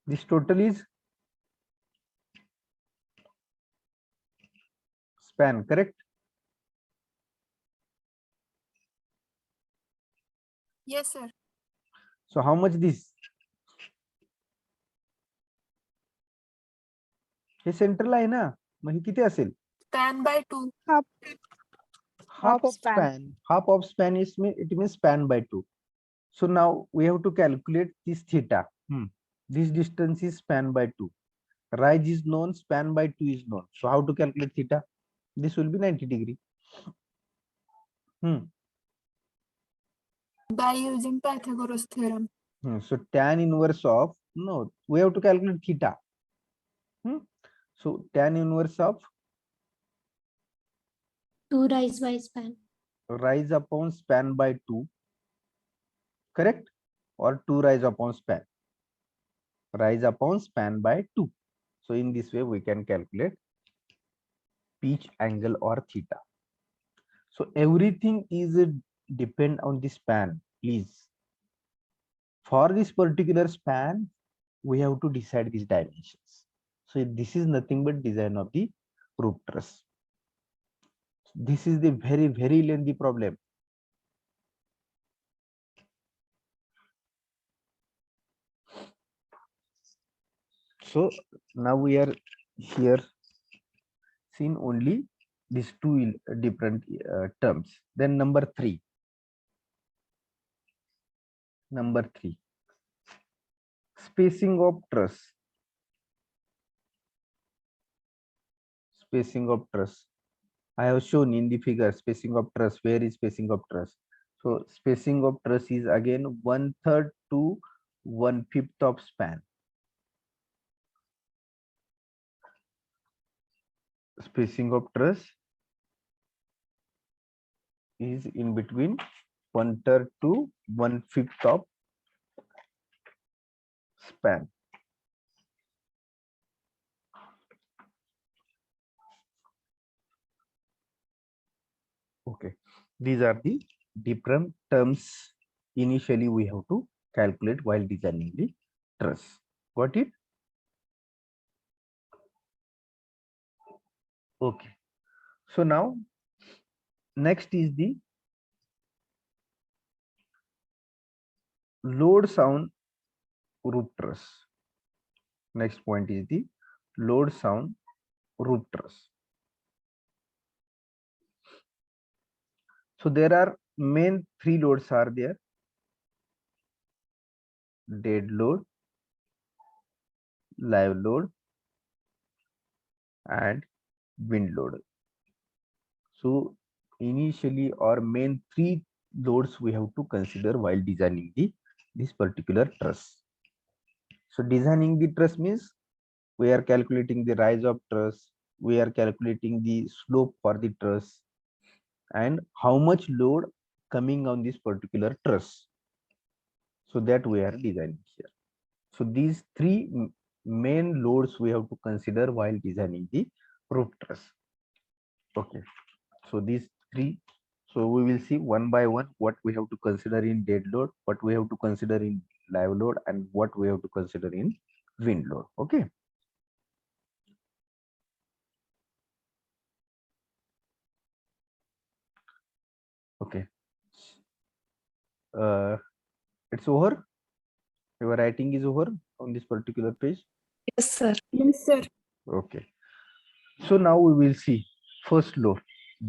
This total is span, correct? Yes, sir. So how much this? हे सेंटरला आहे ना, मग हे किती असेल? Span by 2. Half of span. Half of span is it means span by 2. So now we have to calculate this theta. This distance is span by 2. Rise is known, span by 2 is known. So how to calculate theta? This will be 90 degree. By using Pythagoras theorem. So tan inverse of, no, we have to calculate theta. So tan inverse of 2 rise by span. rise upon span by 2, correct? Or 2 rise upon span. Rise upon span by 2. So in this way we can calculate pitch angle or theta. So everything is depend on the span, please. For this particular span, we have to decide these dimensions. So this is nothing but design of the roof truss. This is the very, very lengthy problem. So now we are here seen only these two different terms. Then number 3. Number 3. Spacing of truss. Spacing of truss. I have shown in the figure spacing of truss. Where is spacing of truss? So spacing of truss is again 1/3 to 1/5 of span. Spacing of truss is in between 1/3 to 1/5 of span. Okay, these are the different terms initially we have to calculate while designing the truss. Got it? Okay, so now next is the load sound roof truss. Next point is the load sound roof truss. So there are main 3 loads are there: dead load, live load, and wind load. So initially our main 3 loads we have to consider while designing this particular truss. So designing the truss means we are calculating the rise of truss, we are calculating the slope for the truss, and how much load coming on this particular truss. So that we are designing here. So these 3 main loads we have to consider while designing the roof truss. Okay, so these 3, so we will see one by one what we have to consider in dead load, what we have to consider in live load, and what we have to consider in wind load. Okay. Okay. It's over. Your writing is over on this particular page. Yes, sir. Yes, sir. Okay. So now we will see first load,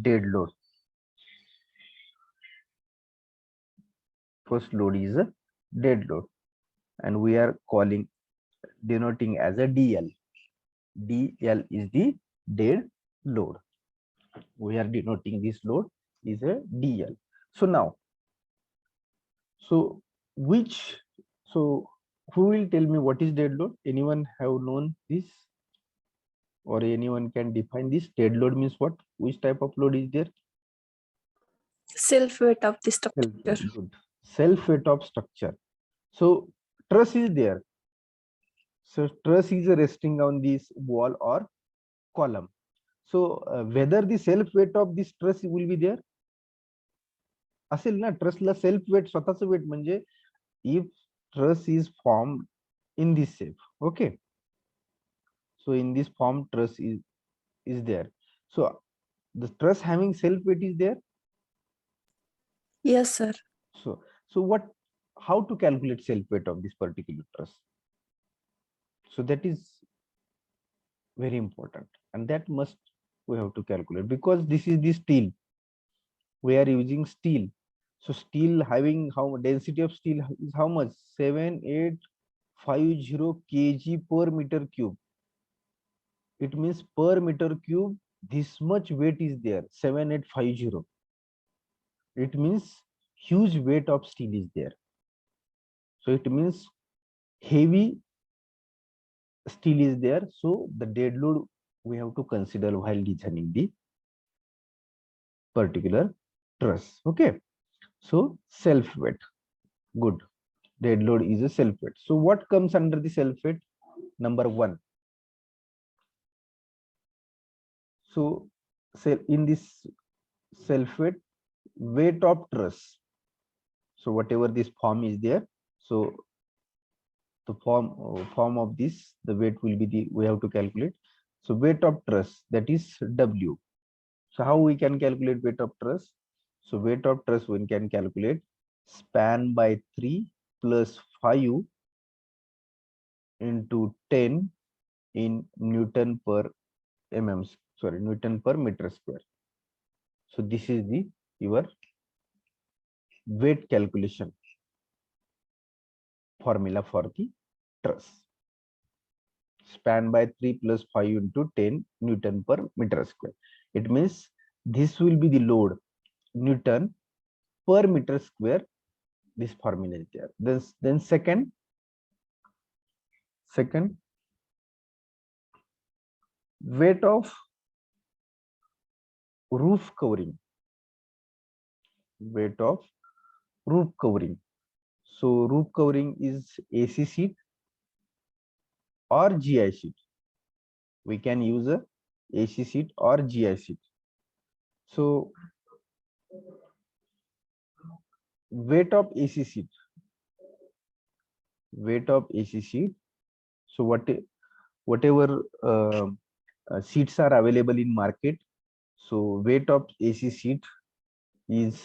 dead load. First load is a dead load, and we are denoting as a DL. DL is the dead load. We are denoting this load is a DL. So now, so who will tell me what is dead load? Anyone have known this, or anyone can define this? Dead load means what? Which type of load is there? Self weight of the structure. Self weight of structure. So truss is there. So truss is resting on this wall or column. So whether the self weight of this truss will be there असेल ना, ट्रसला self weight, स्वतःच wait, म्हणजे if truss is formed in this shape, okay, so in this form truss is there. So the truss having self weight is there. Yes, sir. So what, how to calculate self weight of this particular truss? So that is very important, and that must we have to calculate, because this is the steel, we are using steel. So steel having how density of steel is how much? 7850 kg per meter cube. It means per meter cube this much weight is there, 7850. It means huge weight of steel is there. So it means heavy steel is there. So the dead load we have to consider while designing the particular truss. Okay. So self weight. Good. Dead load is a self weight. So what comes under the self weight? Number one. So in this self weight, weight of truss. So whatever this form is there, so the form of this, the weight will be the, we have to calculate. So weight of truss, that is W. So how we can calculate weight of truss? So weight of truss one can calculate span by 3 plus 5 into 10 in Newton per Newton per meter square. So this is the your weight calculation formula for the truss. Span by 3 plus 5 into 10 Newton per meter square. It means this will be the load Newton per meter square. This formula is there. Then second weight of roof covering. Weight of roof covering. So roof covering is AC sheet or GI sheet. We can use a AC sheet or GI sheet. So weight of AC sheet. Weight of AC sheet. So whatever sheets are available in market. So weight of AC sheet is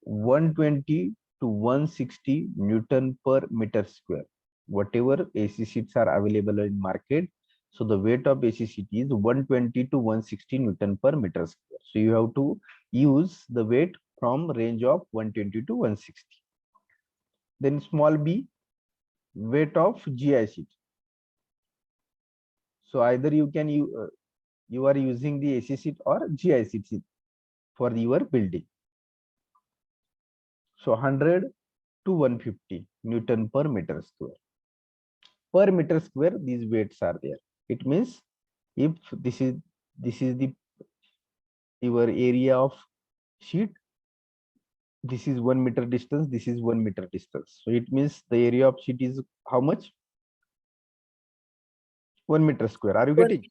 120 to 160 Newton per meter square. Whatever AC sheets are available in market, so the weight of AC sheet is 120 to 160 Newton per meter square. So you have to use the weight from range of 120 to 160. Then small b, weight of GI sheet. So either you can you are using the AC sheet or GI sheet for your building. So 100 to 150 Newton per meter square. Per meter square, these weights are there. It means if this is the your area of sheet, this is 1 meter distance, this is 1 meter distance. So it means the area of sheet is how much? 1 meter square. Are you getting?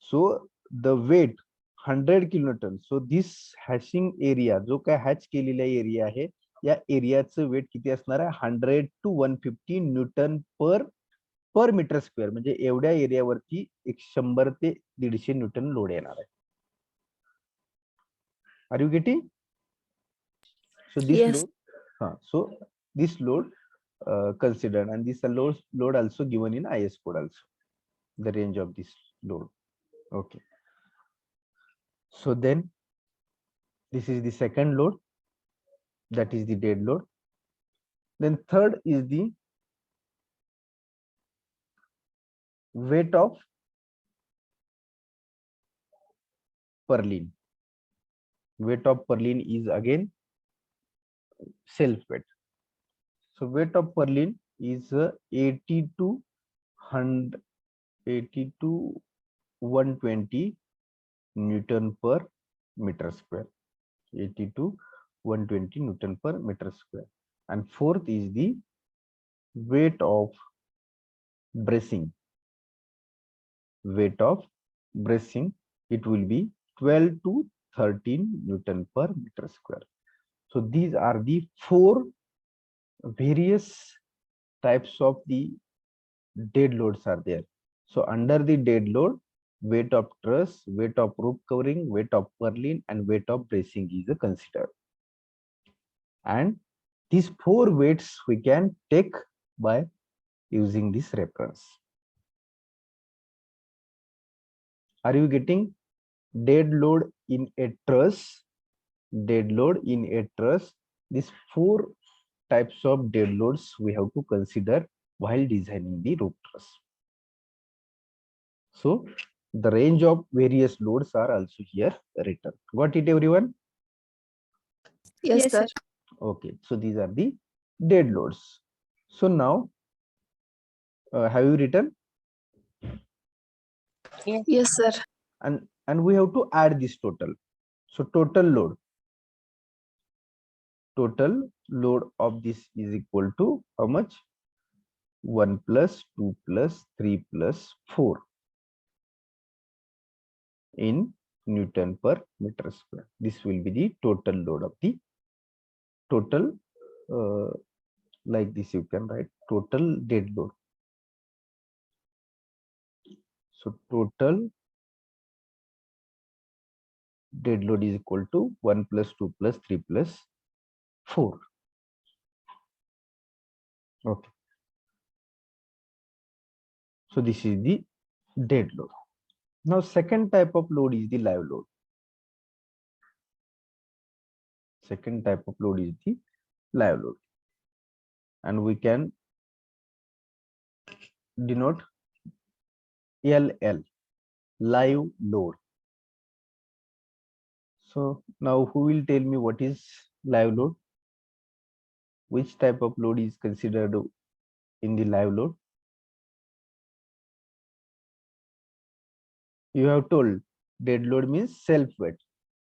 So the weight 100 kilonewton. So this hashing area, जो काय hatch केलेला area आहे, या एरियाचं wait किती असणार आहे? 100 to 150 Newton per metre square. म्हणजे एवढ्या एरियावरती 100 ते 150 न्यूटन लोड येणार आहे. Are you getting? So this Yes. load, this load considered, and this load also given in IS code also, the range of this load. Okay. So then this is the second load, that is the dead load. Then third is the weight of purlin. Weight of purlin is again self weight. So weight of purlin is 80 to 120 Newton per meter square. 80 to 120 Newton per meter square. And fourth is the weight of bracing, it will be 12 to 13 Newton per meter square. So these are the 4 various types of the dead loads are there. So under the dead load, weight of truss, weight of roof covering, weight of purlin, and weight of bracing is considered. And these 4 weights we can take by using this reference. Are you getting dead load in a truss? Dead load in a truss. These 4 types of dead loads we have to consider while designing the roof truss. So the range of various loads are also here written. Got it, everyone? Yes, sir. Okay, so these are the dead loads. So now, have you written? Yes, sir. And we have to add this total. So total load of this is equal to how much? 1 plus 2 plus 3 plus 4 in Newton per meter square. This will be the total load of the total, like this you can write total dead load. So total dead load is equal to 1 plus 2 plus 3 plus 4. Okay. So this is the dead load. Now second type of load is the live load. Second type of load is the live load. And we can denote LL, live load. So now who will tell me what is live load? Which type of load is considered in the live load? You have told dead load means self weight,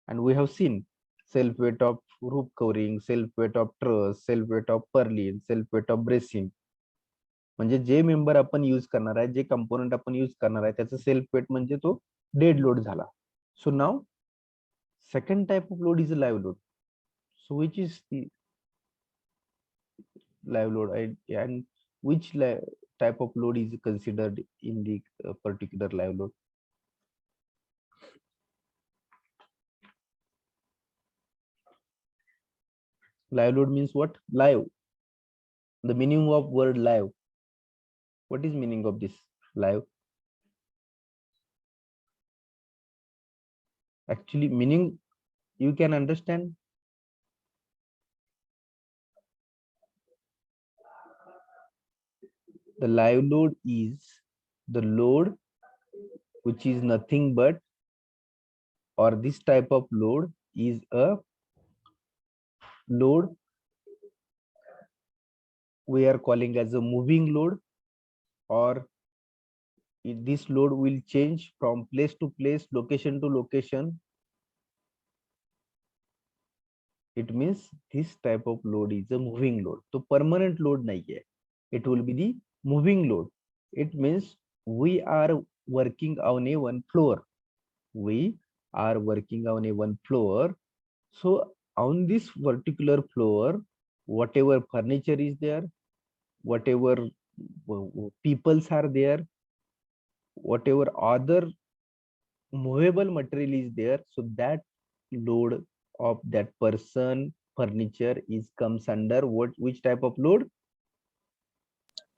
and we have seen self weight of roof covering, self weight of truss, self weight of purlin, self weight of bracing. म्हणजे जे member आपण use करणार आहे, जे component आपण use करणार आहे, त्याचा self weight म्हणजे तो डेड लोड झाला. So now second type of load is live load. So which is the live load and which type of load is considered in the particular live load? Live load means what? Live. The meaning of word live. What is meaning of this live? Actually, meaning you can understand. The live load is the load which is nothing but, or this type of load is a load we are calling as a moving load, or this load will change from place to place, location to location. It means this type of load is a moving load. So permanent load nahi hai. It will be the moving load. It means we are working on a one floor. We are working on a one floor. So on this particular floor, whatever furniture is there, whatever peoples are there, whatever other movable material is there, so that load of that person, furniture is comes under what, which type of load?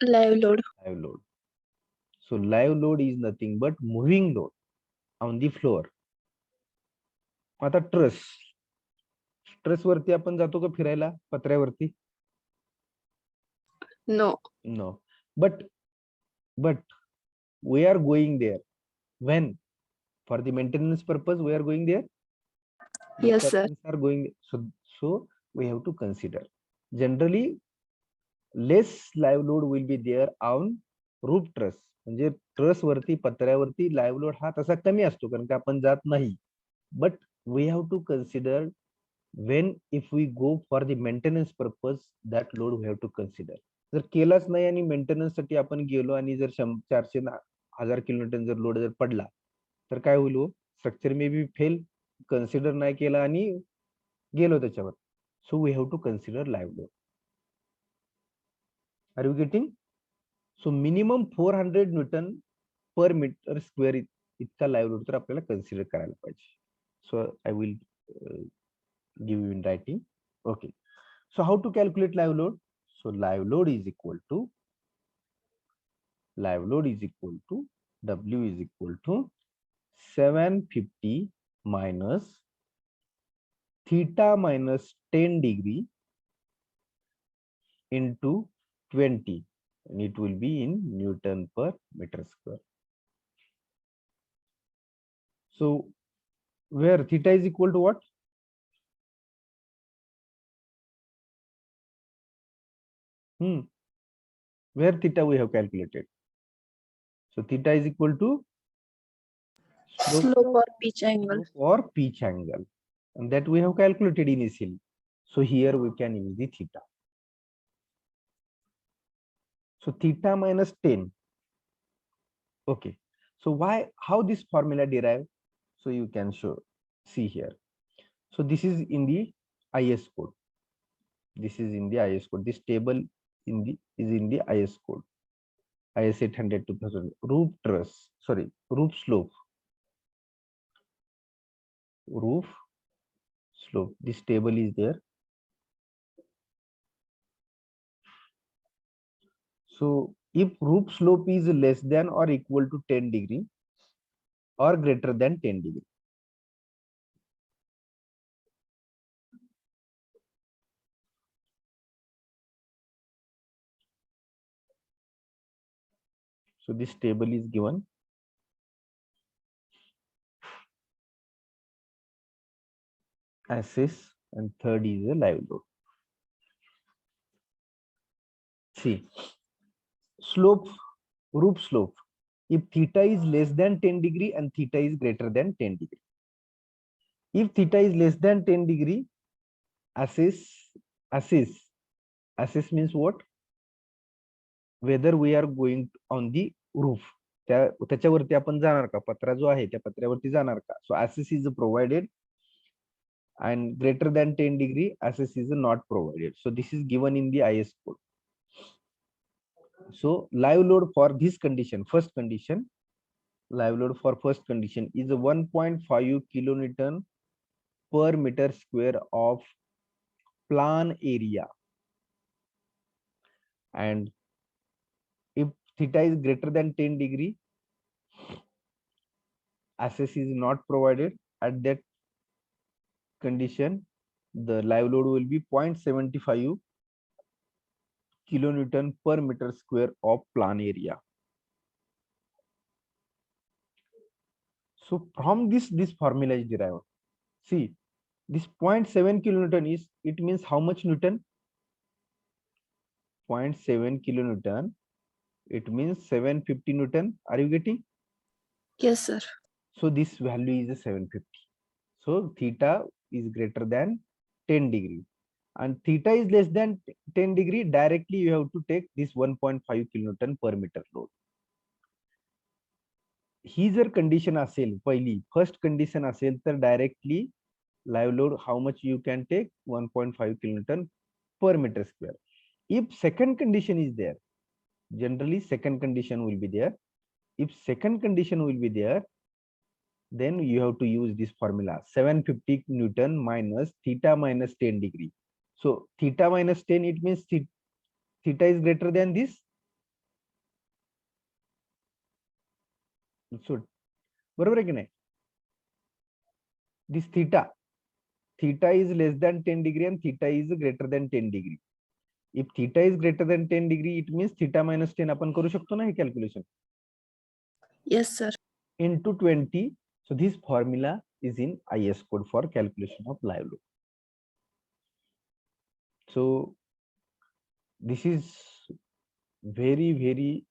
Live load. Live load. So live load is nothing but moving load on the floor. आता truss वरती आपण जातो का फिरायला पत्र्यावरती? No. But we are going there when? For the maintenance purpose we are going there. Yes, sir. Are going, so we have to consider generally less live load will be there on roof truss. म्हणजे truss वरती पत्र्यावरती live load हा तसा कमी असतो कारण की आपण जात नाही. But we have to consider when if we go for the maintenance purpose, that load we have to consider. जर केलाच नाही आणि मेंटेनन्स साठी आपण गेलो आणि जर 400-1000 किलोमीटर जर लोड जर पडला तर काय होईल? Structure may be fail, consider नाही केला आणि गेलो त्याच्यावर. So we have to consider live load. Are you getting? So minimum 400 newton per metre square इतका लाईव्ह लोड तर आपल्याला कन्सिडर करायला पाहिजे. So I will give you in writing. Okay, so how to calculate live load? So live load is equal to W is equal to 750 minus theta minus 10 degree into 20, and it will be in Newton per meter square. So where theta is equal to what? Where theta we have calculated? So theta is equal to Slope or pitch angle. or pitch angle, and that we have calculated initially. So here we can use the theta. So theta minus 10. Okay. So how this formula derived? So you can see here. So this is in the IS code. This is in the IS code. This table is in the IS code. IS 800 2000. Roof slope. Roof slope. This table is there. So if roof slope is less than or equal to 10 degree or greater than 10 degree, so this table is given. Axis and third is a live load. See, slope, roof slope. If theta is less than 10 degree and theta is greater than 10 degree. If theta is less than 10 degree, axis means what? Whether we are going on the roof. त्याच्यावरती आपण जाणार का? पत्रा जो आहे त्या पत्र्यावरती जाणार का? So axis is provided, and greater than 10 degree axis is not provided. So this is given in the IS code. So live load for this condition, first condition, live load for first condition is 1.5 kilonewton per meter square of plan area, and if theta is greater than 10 degree, axis is not provided. At that condition, the live load will be 0.75 kilonewton per meter square of plan area. So from this formula is derived. See, this 0.7 kilonewton is, it means how much Newton? 0.7 kilonewton, it means 750 Newton. Are you getting? Yes, sir. So this value is 750. So theta is greater than 10 degree and theta is less than 10 degree. Directly you have to take this 1.5 kilonewton per meter load. ही जर condition असेल, पहिली first condition असेल तर directly live load how much you can take 1.5 kilonewton per meter square. If second condition is there, generally second condition will be there. If second condition will be there, then you have to use this formula 750 Newton minus theta minus 10 degree. So theta minus 10, it means theta is greater than this. So बरोबर आहे की नाही? This theta is less than 10 degree and theta is greater than 10 degree. If theta is greater than 10 degree, it means theta minus 10 आपण करू शकतो ना हे calculation. Yes, sir. Into 20. So this formula is in IS code for calculation of live load. So this is very, very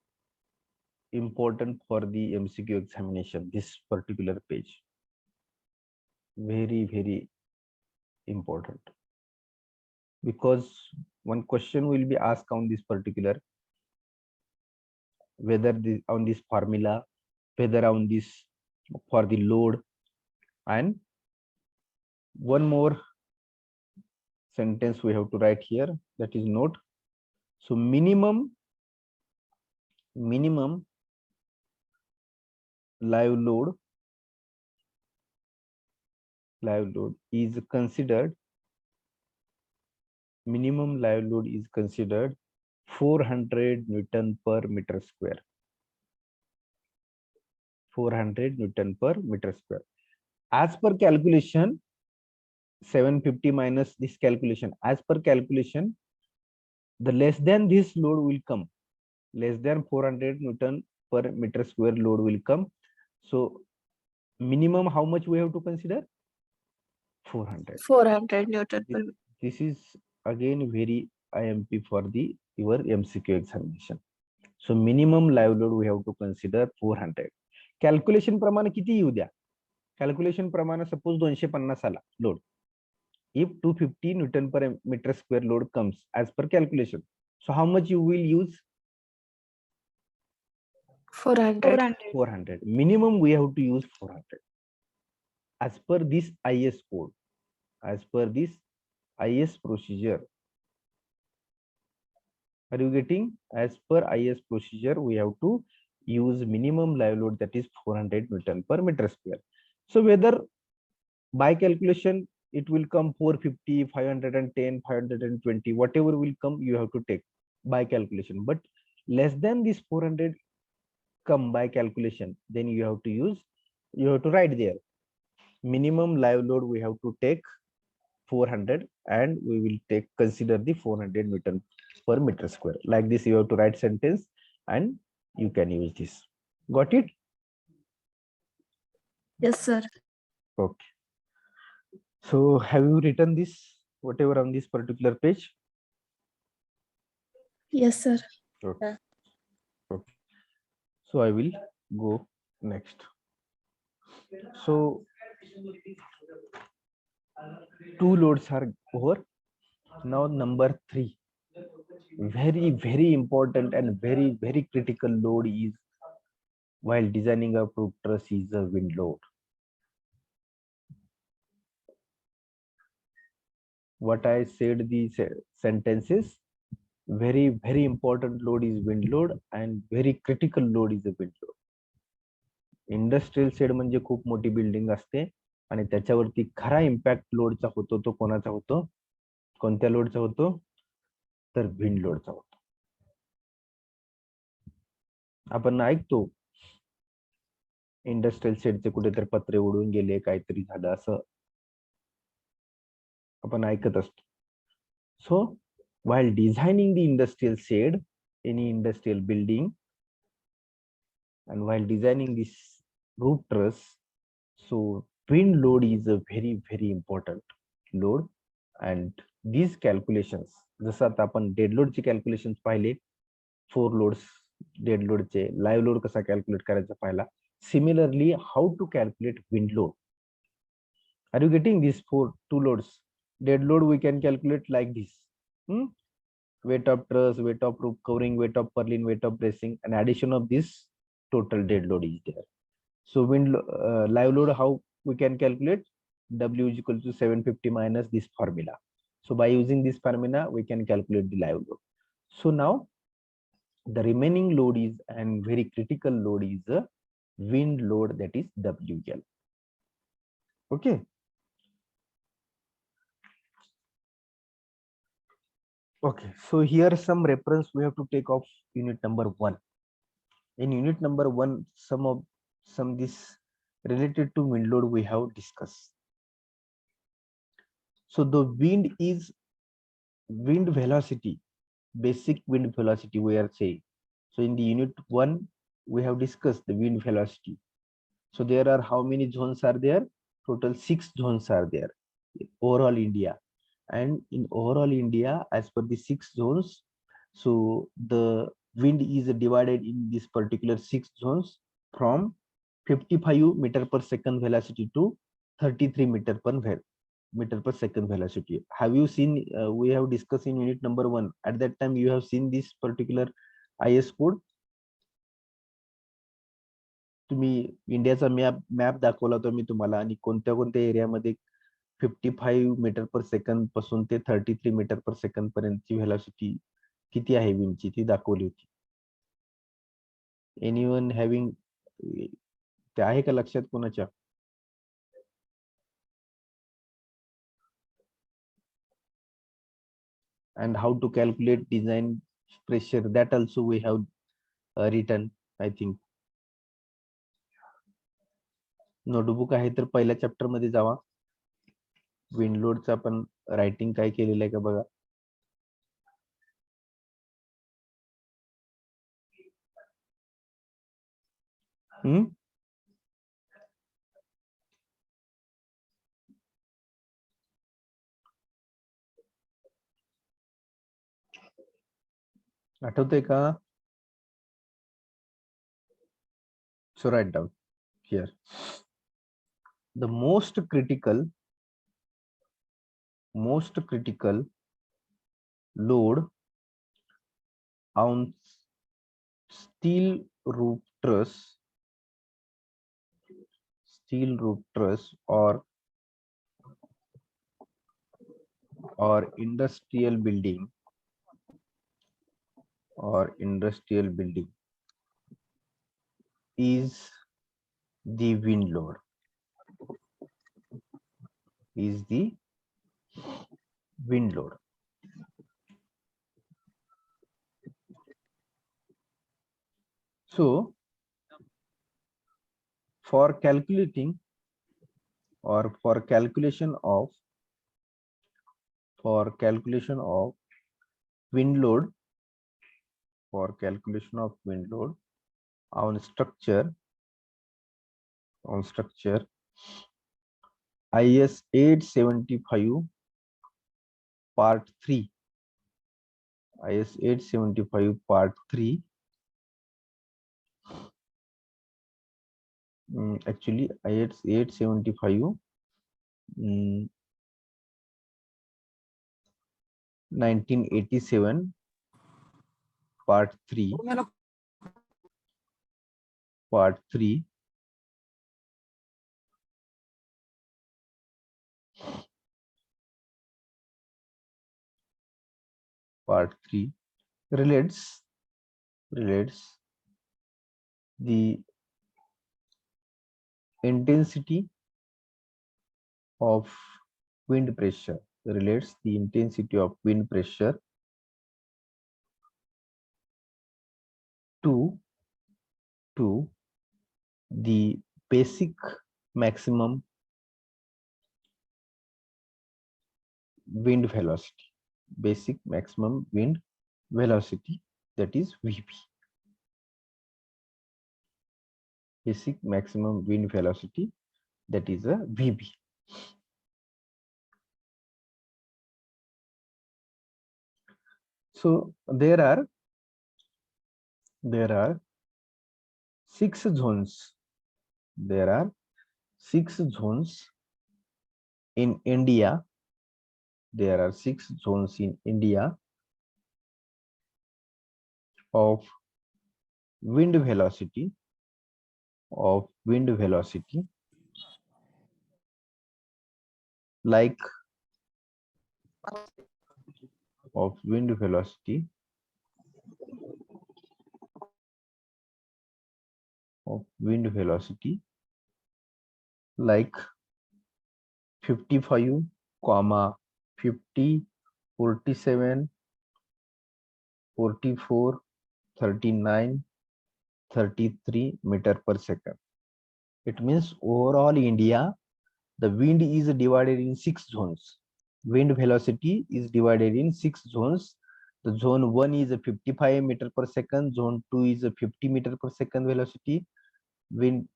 important for the MCQ examination, this particular page. Very, very important, because one question will be asked on this particular, whether this on this formula, whether on this for the load. And one more sentence we have to write here, that is note. So minimum live load is considered, minimum live load is considered 400 Newton per meter square. 400 Newton per meter square. As per calculation, 750 minus this calculation, as per calculation, the less than this load will come, less than 400 Newton per meter square load will come. So minimum how much we have to consider? 400. 400 Newton per meter. This is again very IMP for the your MCQ examination. So minimum live load we have to consider 400. Calculation प्रमाणे किती येऊ द्या? Calculation प्रमाणे suppose 250 आला load. If 250 Newton per meter square load comes as per calculation, so how much you will use? 400. 400. Minimum we have to use 400. As per this IS code, as per this IS procedure. Are you getting? As per IS procedure, we have to use minimum live load, that is 400 Newton per meter square. So whether by calculation it will come 450, 510, 520, whatever will come, you have to take by calculation. But less than this 400 come by calculation, then you have to use, you have to write there. Minimum live load we have to take 400, and we will take consider the 400 Newton per meter square. Like this, you have to write sentence and you can use this. Got it? Yes, sir. Okay. So have you written this, whatever on this particular page? Yes, sir. Okay. Okay. So I will go next. So two loads are over. Now number 3. Very important and very critical load is, while designing a roof truss, is a wind load. What I said, the sentences, very important load is wind load and very critical load is a wind load. Industrial shed म्हणजे खूप मोठी building असते आणि त्याच्यावरती खरा impact लोडचा होतो, तो कोणाचा होतो? कोणत्या लोडचा होतो? तर विंड लोडचा होतो. आपण ऐकतो इंडस्ट्रियल शेडचे कुठेतरी पत्रे उडून गेले, काहीतरी झालं, असं आपण ऐकत असतो. सो while designing the industrial shed, any industrial building, and while designing this roof truss, so wind load is a very important load. And these calculations, जसं आता आपण डेड लोडचे कॅल्क्युलेशन्स पाहिले, 4 लोड्स डेड लोडचे, लाईव्ह लोड कसा calculate करायचा पाहिला. Similarly, how to calculate wind load? Are you getting these 2 loads? Dead load we can calculate like this. Weight of truss, weight of roof covering, weight of purlin, weight of bracing, and addition of this total dead load is there. So wind live load, how we can calculate? W is equal to 750 minus this formula. So by using this formula, we can calculate the live load. So now the remaining load is, and very critical load is the wind load, that is WL. Okay. Okay, so here some reference we have to take of unit number 1. In unit number 1, some this related to wind load we have discussed. So the wind is wind velocity, basic wind velocity we are saying. So in the unit 1, we have discussed the wind velocity. So there are how many zones are there? Total 6 zones are there, overall India. And in overall India, as per the 6 zones, so the wind is divided in this particular 6 zones from 55 meter per second velocity to 33 meter per meter per second velocity. Have you seen? We have discussed in unit number 1. At that time, you have seen this particular IS code. तुम्ही इंडियाचा map दाखवला होता मी तुम्हाला, आणि कोणत्या कोणत्या एरियामध्ये 55 metre per second पासून ते 33 मीटर पर सेकंद पर्यंतची व्हेलॉसिटी किती आहे विंडची ती दाखवली होती. एनीवन हॅव्हिंग, ते आहे का लक्षात कोणाच्या? And how to calculate design pressure, that also we have written, I think. Notebook आहे तर पहिल्या चॅप्टर मध्ये जावा. विंड लोडचं आपण रायटिंग काय केलेलं आहे का बघा. आठवतंय का? So write down here. The most critical load on steel roof truss or industrial building is the wind load. So for calculation of wind load on structure IS 875 part 3 actually IS 875 1987 part 3 relates the intensity of wind pressure, to the basic maximum wind velocity, that is VP. Basic maximum wind velocity, that is a VB. So there are 6 zones. In India. There are 6 zones in India of wind velocity, like of wind velocity like 55, 50, 47, 44, 39, 33 meter per second. It means overall India, the wind is divided in 6 zones. Wind velocity is divided in 6 zones. The zone 1 is a 55 meter per second, zone 2 is a 50 meter per second velocity, wind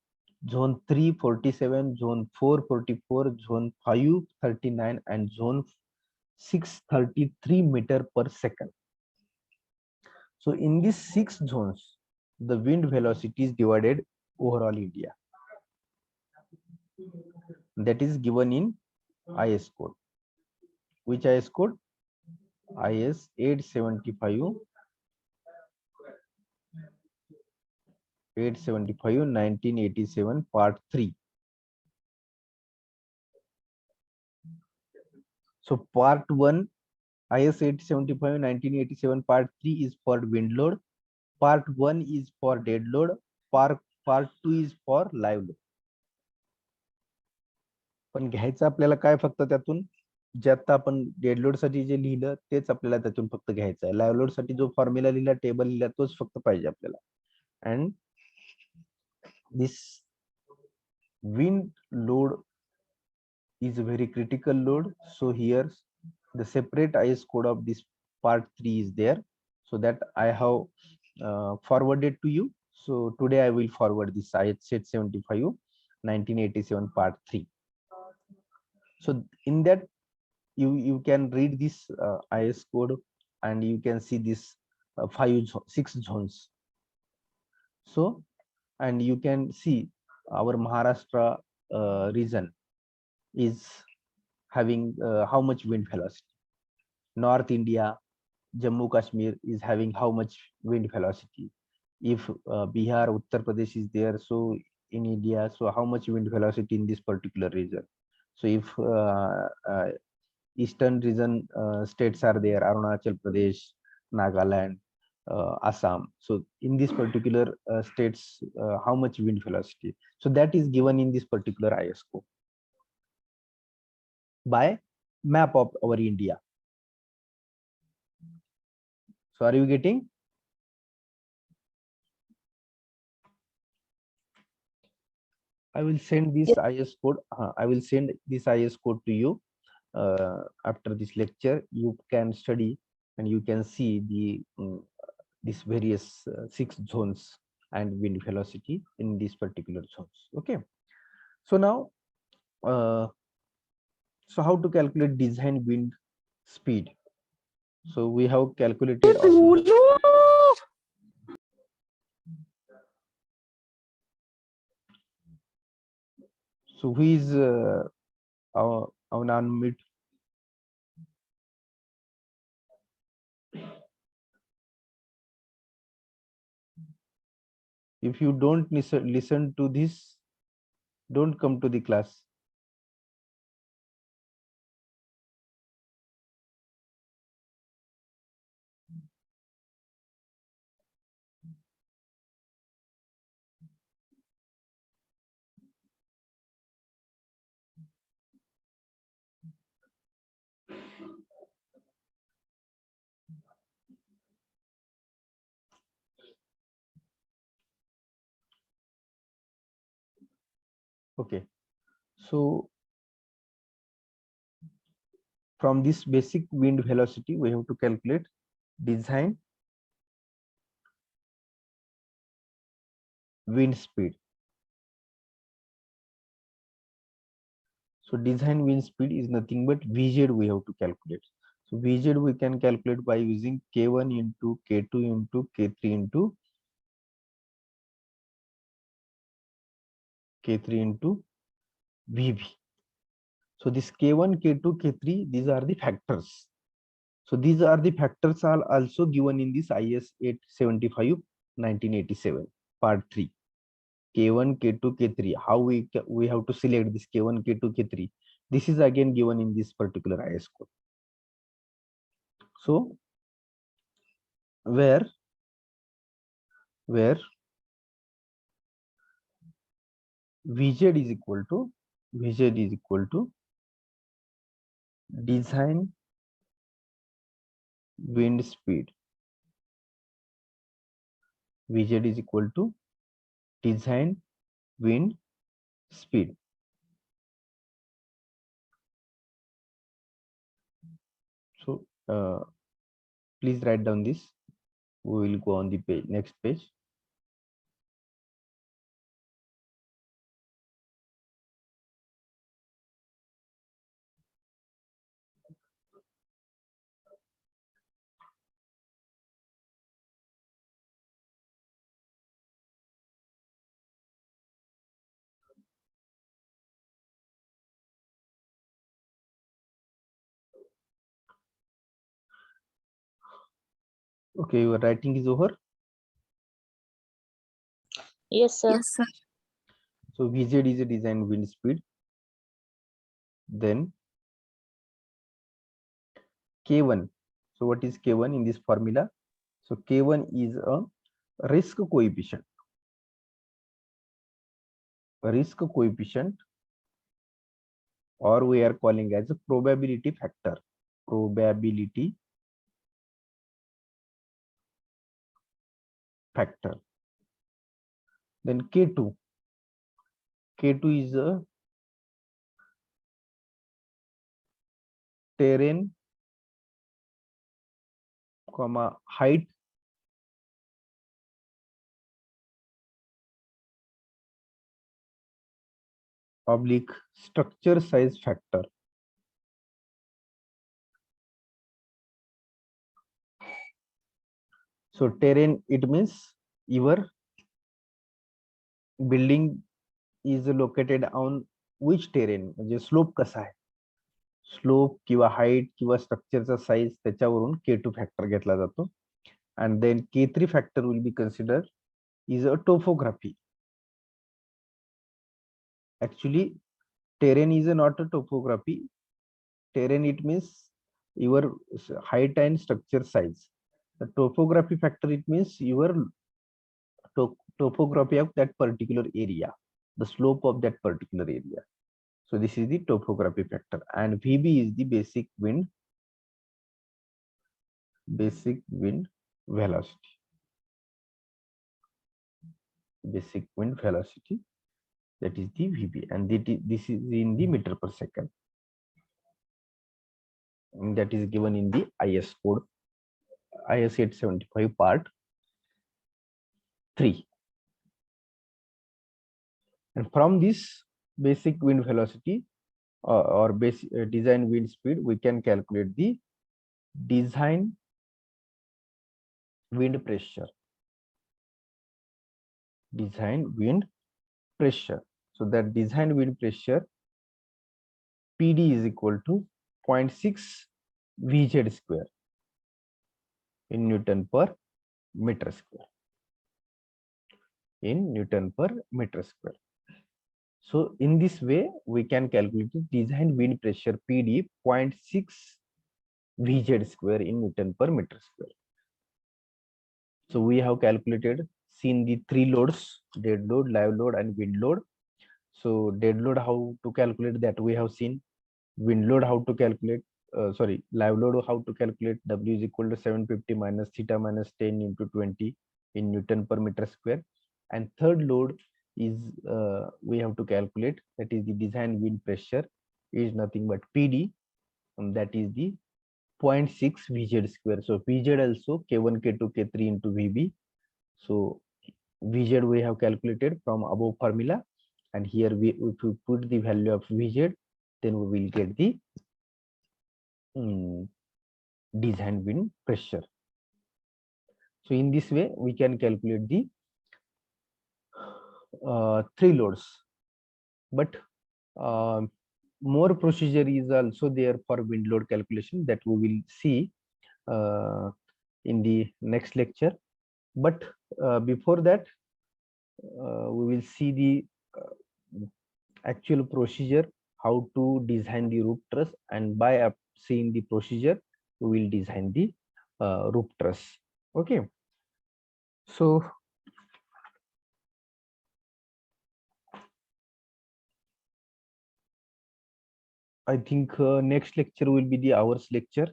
zone 3 47, zone 4 44, zone 5 39, and zone 6 33 meter per second. So in these 6 zones, the wind velocity is divided overall India. That is given in IS code. Which IS code? IS 875 1987 part 3. So part 1 IS 875 1987 part 3 is for wind load. Part 1 is for dead load. Part 2 is for live load. पण घ्यायचं आपल्याला काय फक्त त्यातून जे आता आपण dead load साठी जे लिहिलं तेच आपल्याला त्यातून फक्त घ्यायचं आहे. लाईव्ह लोड साठी जो फॉर्म्युला लिहिला टेबल लिहिला तोच फक्त पाहिजे आपल्याला. And this wind load is a very critical load, so here the separate IS code of this part 3 is there, so that I have forwarded to you. So today I will forward this IS 875 1987 part 3. So in that you can read this IS code and you can see this 6 zones. So and you can see our Maharashtra region is having how much wind velocity. North India, Jammu Kashmir is having how much wind velocity. If Bihar, Uttar Pradesh is there, so in India, so how much wind velocity in this particular region. So if eastern region states are there, Arunachal Pradesh, Nagaland, Assam. So in this particular states, how much wind velocity. So that is given in this particular IS code by map of our India. So are you getting? I will send this IS code. I will send this IS code to you after this lecture. You can study and you can see the these various 6 zones and wind velocity in these particular zones. Okay. So now, so how to calculate design wind speed? So we have calculated. So who is our unmute? If you don't listen to this, don't come to the class. Okay, so from this basic wind velocity, we have to calculate design wind speed. So design wind speed is nothing but Vz we have to calculate. So Vz we can calculate by using K1 into K2 into K3 into Vb. So this K1, K2, K3, these are the factors. So these are the factors are also given in this IS 875 1987 part 3. K1, K2, K3. How we have to select this K1, K2, K3. This is again given in this particular IS code. So where Vz is equal to design wind speed. Vz is equal to design wind speed. So please write down this. We will go on the page, next page. Okay, your writing is over. Yes, sir. Yes, sir. So Vz is a design wind speed. Then K1. So what is K1 in this formula? So K1 is a risk coefficient. A risk coefficient, or we are calling as a probability factor. Probability factor. Then K2. K2 is a terrain, comma height oblique structure size factor. So terrain, it means your building is located on which terrain, म्हणजे slope कसा आहे, slope किंवा height किंवा स्ट्रक्चरचा size त्याच्यावरून K2 factor घेतला जातो. And then K3 factor will be considered is a topography. Actually, terrain is not a topography. Terrain, it means your height and structure size. The topography factor, it means your topography of that particular area, the slope of that particular area. So this is the topography factor, and Vb is the basic wind velocity. Basic wind velocity, that is the Vb, and this is in the meter per second. And that is given in the IS code, IS 875 part 3. And from this basic wind velocity or basic design wind speed, we can calculate the design wind pressure. Design wind pressure. So that design wind pressure PD is equal to 0.6 Vz square in Newton per meter square. In Newton per meter square. So in this way, we can calculate the design wind pressure PD 0.6 Vz square in Newton per meter square. So we have seen the three loads: dead load, live load, and wind load. So dead load, how to calculate that we have seen. Wind load, how to calculate, live load, how to calculate. W is equal to 750 minus theta minus 10 into 20 in Newton per meter square. And third load is we have to calculate, that is the design wind pressure is nothing but PD, and that is the 0.6 Vz square. So Vz also K1, K2, K3 into Vb. So Vz we have calculated from above formula, and here if we put the value of Vz, then we will get the design wind pressure. So in this way, we can calculate the three loads, but more procedure is also there for wind load calculation that we will see in the next lecture. But before that, we will see the actual procedure, how to design the roof truss, and by seeing the procedure, we will design the roof truss. Okay, so I think next lecture will be the hours lecture.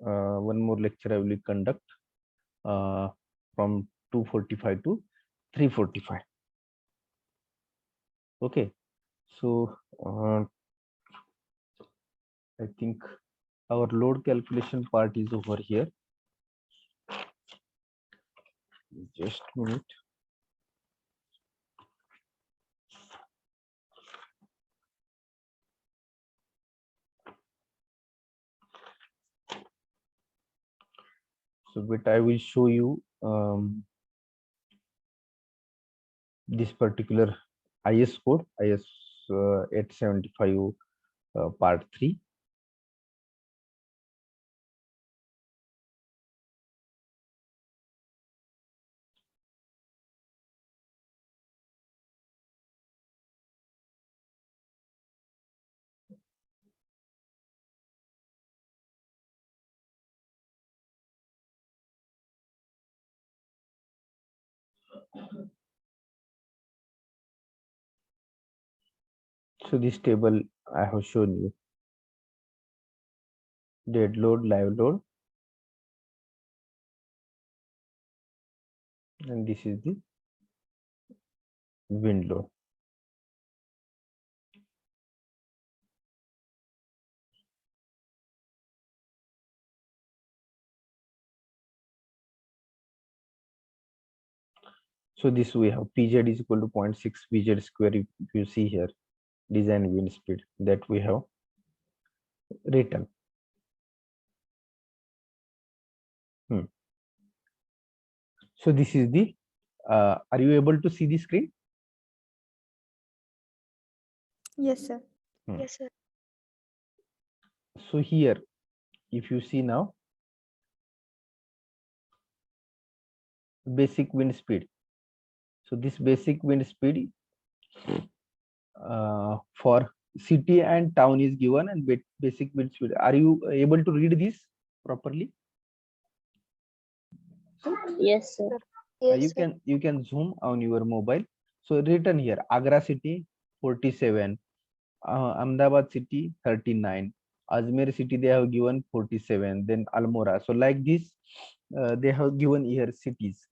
One more lecture I will conduct from 2:45 to 3:45. Okay, so I think our load calculation part is over here. Just a minute. So, but I will show you this particular IS code, IS 875 part 3. So this table I have shown you. Dead load, live load, and this is the wind load. So this we have Pz is equal to 0.6 Vz square. If you see here, design wind speed that we have written. So this is the, are you able to see the screen? Yes, sir. Yes, sir. So here, if you see now, basic wind speed. So this basic wind speed for city and town is given, and basic wind speed. Are you able to read this properly? Yes, sir. You can zoom on your mobile. So written here, Agra city 47, Ahmedabad city 39, Ajmer city they have given 47, then Almora. So like this, they have given here cities.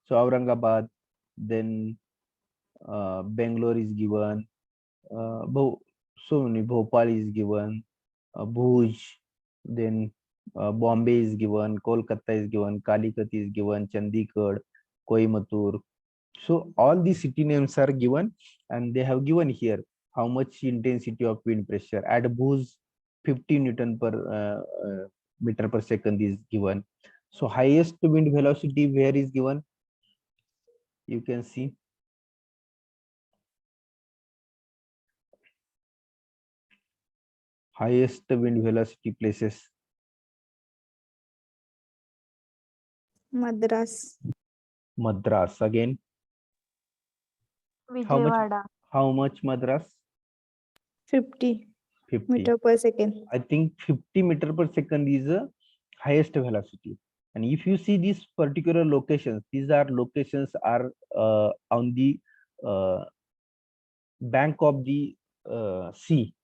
So Aurangabad, then Bangalore is given, so many, Bhopal is given, Bhuj, then Bombay is given, Kolkata is given, Calicut is given, Chandigarh, Coimbatore. So all these city names are given, and they have given here how much intensity of wind pressure. At Bhuj, 50 Newton per meter per second is given. So highest wind velocity where is given? You can see. Highest wind velocity places. Madras. Madras again. Vijayawada. How much Madras? 50 50. meter per second. I think 50 meter per second is the highest velocity. And if you see these particular locations, these are locations are on the bank of the sea.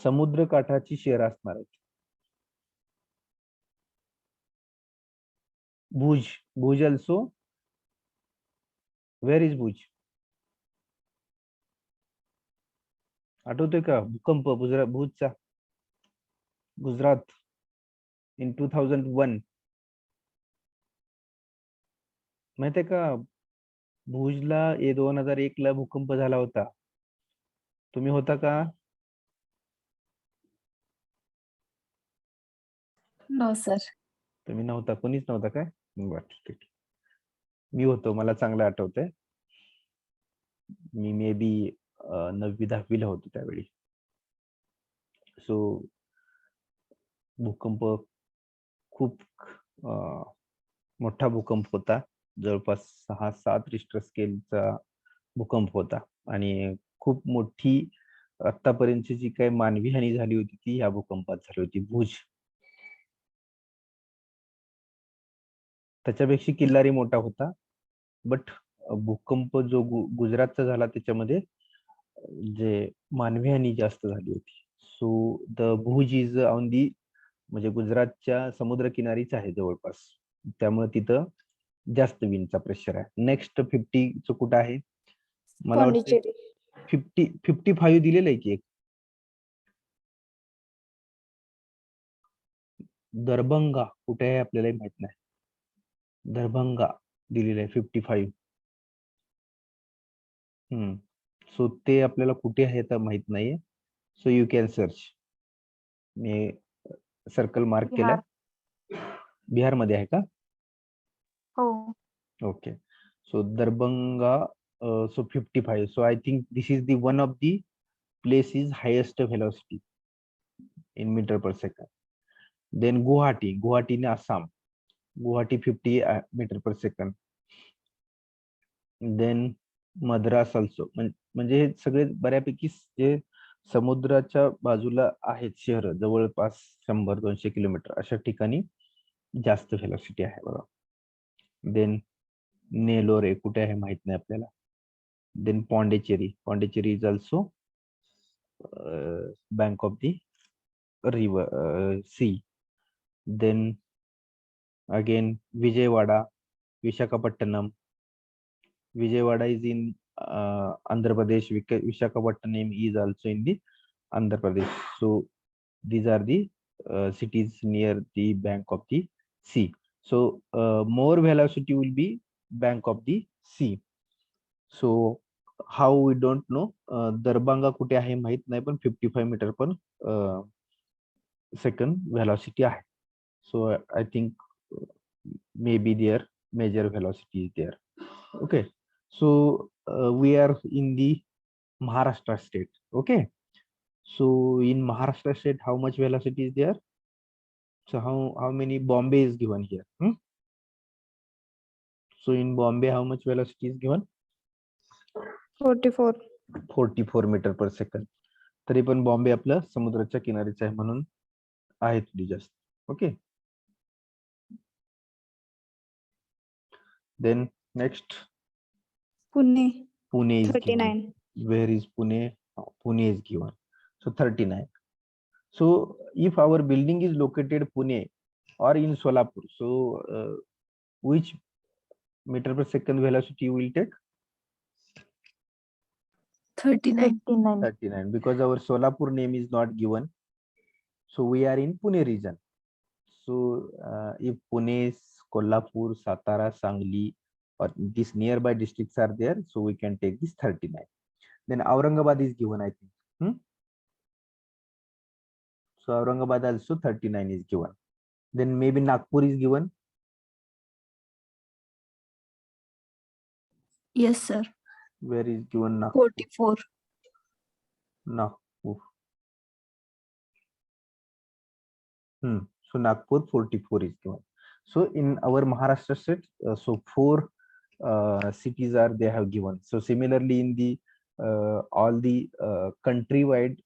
समुद्र काठाची शहर असणार आहेत. Bhuj also. Where is Bhuj? आठवतोय का भूकंप भुजचा Gujarat in 2001? माहितीये का भुजला 2001 ला भूकंप झाला होता. तुम्ही होता का? No sir. तुम्ही नव्हता, कोणीच नव्हता काय? बरं ठीक. मी होतो, मला चांगलं आठवतंय. मी मे बी 9वी-10वी ला होतो त्यावेळी. सो भूकंप खूप मोठा भूकंप होता, जवळपास 6-7 रिश्टर स्केलचा भूकंप होता, आणि खूप मोठी आतापर्यंतची जी काही मानवी हानी झाली होती ती या भूकंपात झाली होती. भुज त्याच्यापेक्षा किल्लारी मोठा होता, बट भूकंप जो गुजरातचा झाला त्याच्यामध्ये जे मानवी हानी जास्त झाली होती. So the Bhuj is on the, म्हणजे गुजरातच्या समुद्रकिनारीच आहे जवळपास, त्यामुळे तिथं जास्त विंडचा प्रेशर आहे. नेक्स्ट 50 कुठं आहे? मला वाटतं 55 दिलेलं आहे की एक. दरभंगा कुठे आहे आपल्याला माहित नाही. दरभंगा दिलेलं आहे 55. सो ते आपल्याला कुठे आहे तर माहित नाहीये. So you can search. Me circle mark केला. बिहार मध्ये आहे का? हो. Okay. So Darbhanga, so 55. So I think this is the one of the places highest velocity in meter per second. Then Guwahati in Assam. Guwahati 50 meter per second. Then Madras also. म्हणजे हे सगळे बऱ्यापैकी जे समुद्राच्या बाजूला आहेत शहर, जवळपास 100-200 किलोमीटर अशा ठिकाणी जास्त व्हेलॉसिटी आहे बघा. देन नेलोरे कुठे आहे माहित नाही आपल्याला. Then Pondicherry is also bank of the river sea. Then again Vijayawada, Visakhapatnam. Vijayawada is in Andhra Pradesh. Visakhapatnam is also in the Andhra Pradesh. So these are the cities near the bank of the sea. So more velocity will be bank of the sea. So how we don't know. Darbhanga कुठे आहे माहित नाही, पण 55 metre पर second velocity आहे. So I think maybe their major velocity is there. Okay, so we are in the Maharashtra state. Okay, so in Maharashtra state, how much velocity is there? So how many? Bombay is given here. So in Bombay, how much velocity is given? 44. 44 metre पर second. तरी पण बॉम्बे आपलं समुद्राच्या किनारीच आहे म्हणून आहे थोडी जास्त. Okay, then next Pune. Pune is given. 39. Where is Pune? Pune is given. So 39. So if our building is located Pune or in Solapur, so which meter per second velocity you will take? 39. 39. 39, because our Solapur name is not given. So we are in Pune region. So if Pune, Kolhapur, Satara, Sangli, or these nearby districts are there, so we can take this 39. Then Aurangabad is given, I think. So Aurangabad also 39 is given. Then maybe Nagpur is given. Yes, sir. Where is given Nagpur? 44. Nagpur. So Nagpur 44 is given. So in our Maharashtra state, so 4 cities are they have given. So similarly in the all the countrywide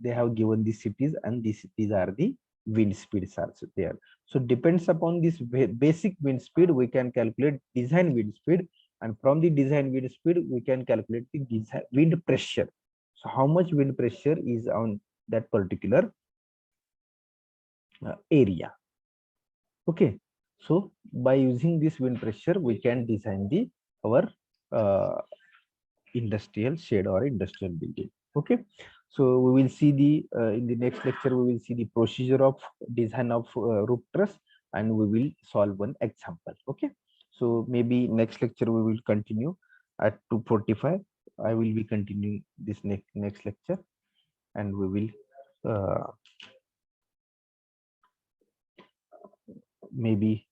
they have given the cities, and these cities are the wind speeds also there. So depends upon this basic wind speed, we can calculate design wind speed, and from the design wind speed we can calculate the design wind pressure. So how much wind pressure is on that particular area. Okay, so by using this wind pressure we can design the our industrial shed or industrial building. Okay, so we will see the in the next lecture we will see the procedure of design of roof truss, and we will solve one example. Okay, so maybe next lecture we will continue at 2:45. I will be continuing this next lecture, and we will maybe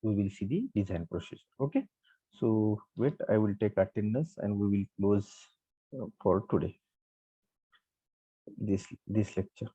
we will see the design procedure. Okay, so wait, I will take attendance and we will close for today this lecture.